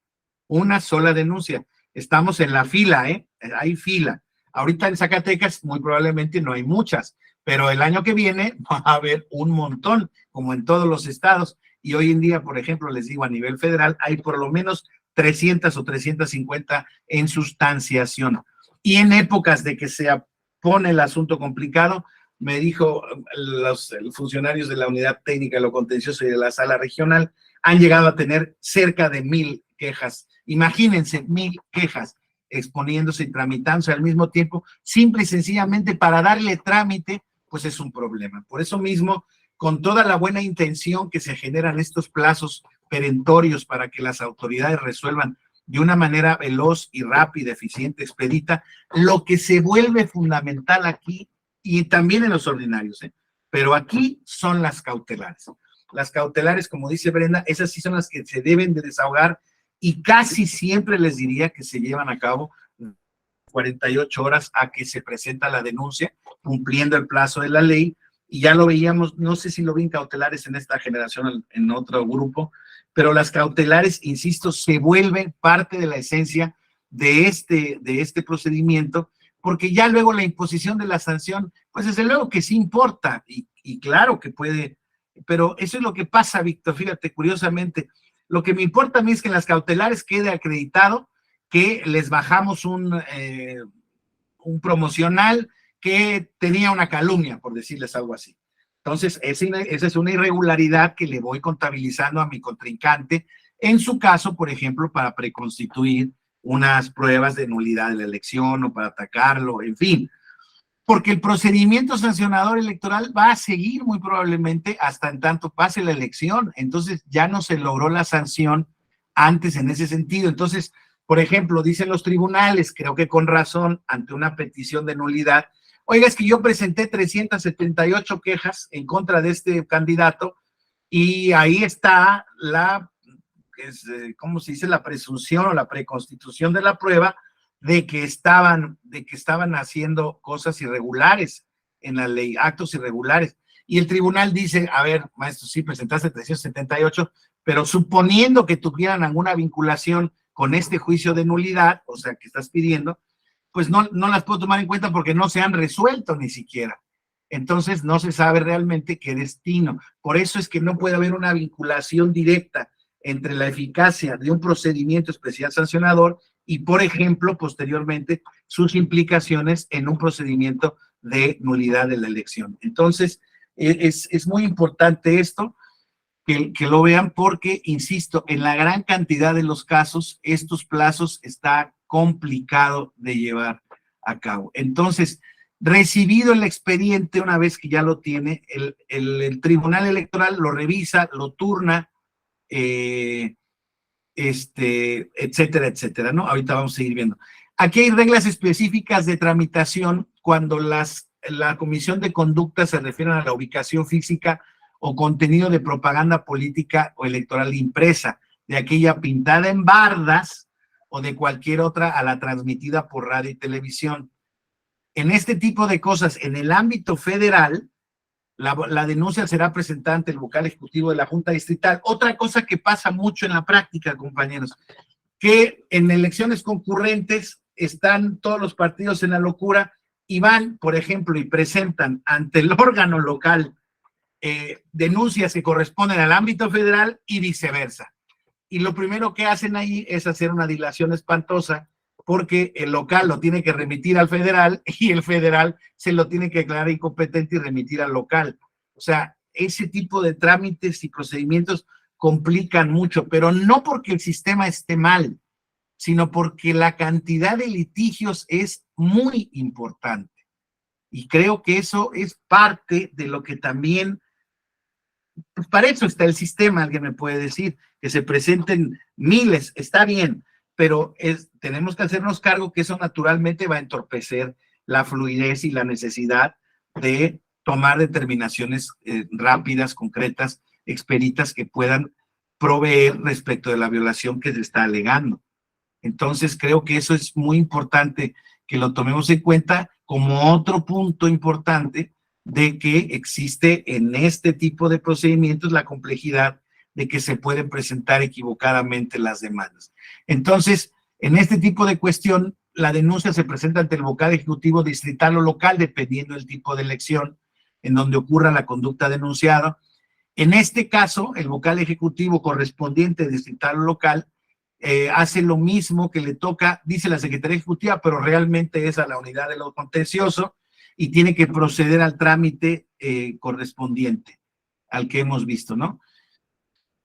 Estamos en la fila, hay fila. Ahorita en Zacatecas muy probablemente no hay muchas, pero el año que viene va a haber un montón, como en todos los estados, y hoy en día, por ejemplo, les digo, a nivel federal, hay por lo menos 300 o 350 en sustanciación. Y en épocas de que se pone el asunto complicado, me dijo los funcionarios de la Unidad Técnica de lo Contencioso y de la Sala Regional, han llegado a tener cerca de 1000 quejas. Imagínense, 1000 quejas exponiéndose y tramitándose al mismo tiempo, simple y sencillamente para darle trámite, pues es un problema. Por eso mismo, con toda la buena intención que se generan estos plazos perentorios para que las autoridades resuelvan de una manera veloz y rápida, eficiente, expedita, lo que se vuelve fundamental aquí, y también en los ordinarios, pero aquí son las cautelares. Las cautelares, como dice Brenda, esas sí son las que se deben de desahogar y casi siempre les diría que se llevan a cabo 48 horas a que se presenta la denuncia, cumpliendo el plazo de la ley, y ya lo veíamos, no sé si lo vi en cautelares en esta generación, en otro grupo, pero las cautelares, insisto, se vuelven parte de la esencia de este procedimiento, porque ya luego la imposición de la sanción, pues desde luego que sí importa, y claro que puede, pero eso es lo que pasa, Víctor, fíjate, curiosamente, lo que me importa a mí es que en las cautelares quede acreditado que les bajamos un promocional que tenía una calumnia, por decirles algo así. Entonces, esa es una irregularidad que le voy contabilizando a mi contrincante, en su caso, por ejemplo, para preconstituir unas pruebas de nulidad de la elección o para atacarlo, en fin, porque el procedimiento sancionador electoral va a seguir muy probablemente hasta en tanto pase la elección, entonces ya no se logró la sanción antes en ese sentido. Entonces, por ejemplo, dicen los tribunales, creo que con razón, ante una petición de nulidad, oiga, es que yo presenté 378 quejas en contra de este candidato y ahí está ¿cómo se dice? La presunción o la preconstitución de la prueba de que estaban haciendo cosas irregulares en la ley, actos irregulares. Y el tribunal dice, a ver, maestro, sí, presentaste 378, pero suponiendo que tuvieran alguna vinculación con este juicio de nulidad, o sea, que estás pidiendo, pues no las puedo tomar en cuenta porque no se han resuelto ni siquiera. Entonces no se sabe realmente qué destino. Por eso es que no puede haber una vinculación directa entre la eficacia de un procedimiento especial sancionador y, por ejemplo, posteriormente, sus implicaciones en un procedimiento de nulidad de la elección. Entonces, es muy importante esto, que lo vean porque, insisto, en la gran cantidad de los casos, estos plazos está complicado de llevar a cabo. Entonces, recibido el expediente, una vez que ya lo tiene, el Tribunal Electoral lo revisa, lo turna, etcétera, etcétera, ¿no? Ahorita vamos a seguir viendo. Aquí hay reglas específicas de tramitación cuando la Comisión de Conducta se refiere a la ubicación física o contenido de propaganda política o electoral impresa, de aquella pintada en bardas o de cualquier otra a la transmitida por radio y televisión. En este tipo de cosas, en el ámbito federal, la denuncia será presentada ante el vocal ejecutivo de la Junta Distrital. Otra cosa que pasa mucho en la práctica, compañeros, que en elecciones concurrentes están todos los partidos en la locura y van, por ejemplo, y presentan ante el órgano local denuncias que corresponden al ámbito federal y viceversa. Y lo primero que hacen ahí es hacer una dilación espantosa, porque el local lo tiene que remitir al federal y el federal se lo tiene que declarar incompetente y remitir al local. O sea, ese tipo de trámites y procedimientos complican mucho, pero no porque el sistema esté mal, sino porque la cantidad de litigios es muy importante. Y creo que eso es parte de lo que también, pues para eso está el sistema, alguien me puede decir, que se presenten miles, está bien, pero tenemos que hacernos cargo que eso naturalmente va a entorpecer la fluidez y la necesidad de tomar determinaciones rápidas, concretas, expeditas, que puedan proveer respecto de la violación que se está alegando. Entonces, creo que eso es muy importante que lo tomemos en cuenta como otro punto importante de que existe en este tipo de procedimientos la complejidad de que se pueden presentar equivocadamente las demandas. Entonces, en este tipo de cuestión, la denuncia se presenta ante el vocal ejecutivo distrital o local, dependiendo del tipo de elección en donde ocurra la conducta denunciada. En este caso, el vocal ejecutivo correspondiente distrital o local hace lo mismo que le toca, dice la Secretaría Ejecutiva, pero realmente es a la unidad de lo contencioso y tiene que proceder al trámite correspondiente al que hemos visto, ¿no?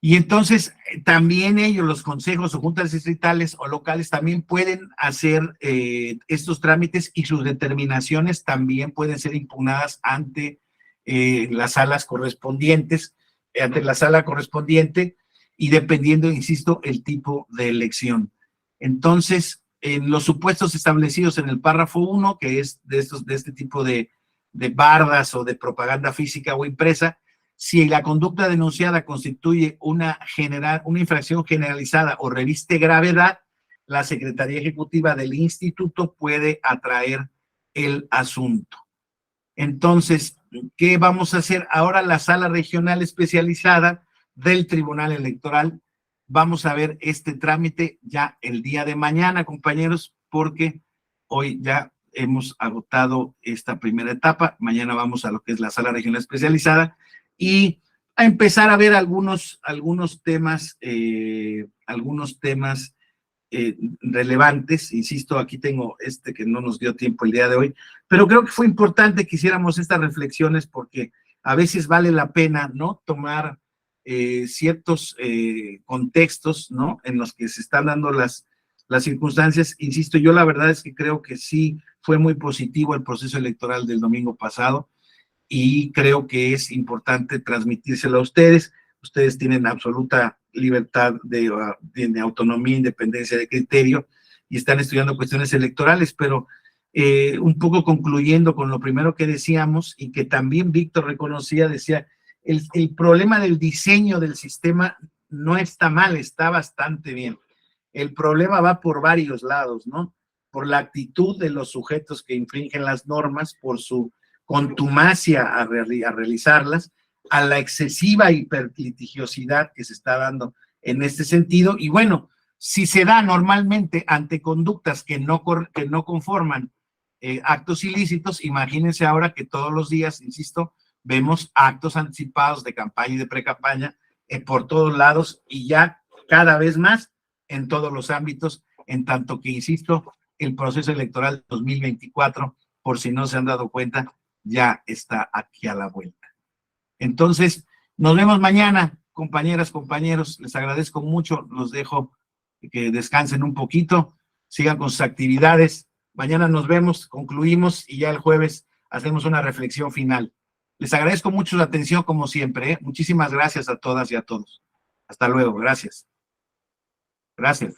Y entonces también ellos, los consejos o juntas distritales o locales, también pueden hacer estos trámites y sus determinaciones también pueden ser impugnadas ante las salas correspondientes, ante la sala correspondiente y dependiendo, insisto, el tipo de elección. Entonces, en los supuestos establecidos en el párrafo 1, que es de este tipo de bardas o de propaganda física o impresa, si la conducta denunciada constituye una infracción generalizada o reviste gravedad, la Secretaría Ejecutiva del Instituto puede atraer el asunto. Entonces, ¿qué vamos a hacer? Ahora la Sala Regional Especializada del Tribunal Electoral, vamos a ver este trámite ya el día de mañana, compañeros, porque hoy ya hemos agotado esta primera etapa. Mañana vamos a lo que es la Sala Regional Especializada y a empezar a ver algunos temas relevantes. Insisto, aquí tengo que no nos dio tiempo el día de hoy, pero creo que fue importante que hiciéramos estas reflexiones porque a veces vale la pena, ¿no?, tomar ciertos contextos, ¿no?, en los que se están dando las circunstancias. Insisto, yo la verdad es que creo que sí fue muy positivo el proceso electoral del domingo pasado y creo que es importante transmitírselo a ustedes. Ustedes tienen absoluta libertad de autonomía, independencia de criterio y están estudiando cuestiones electorales, pero un poco concluyendo con lo primero que decíamos y que también Víctor reconocía, decía, el problema del diseño del sistema no está mal, está bastante bien. El problema va por varios lados, ¿no? Por la actitud de los sujetos que infringen las normas, por su contumacia a realizarlas, a la excesiva hiperlitigiosidad que se está dando en este sentido. Y bueno, si se da normalmente ante conductas que no conforman actos ilícitos, imagínense ahora que todos los días, insisto, vemos actos anticipados de campaña y de precampaña por todos lados y ya cada vez más en todos los ámbitos, en tanto que, insisto, el proceso electoral 2024, por si no se han dado cuenta, ya está aquí a la vuelta. Entonces, nos vemos mañana, compañeras, compañeros, les agradezco mucho, los dejo que descansen un poquito, sigan con sus actividades, mañana nos vemos, concluimos y ya el jueves hacemos una reflexión final. Les agradezco mucho la atención como siempre, ¿eh? Muchísimas gracias a todas y a todos. Hasta luego, gracias. Gracias.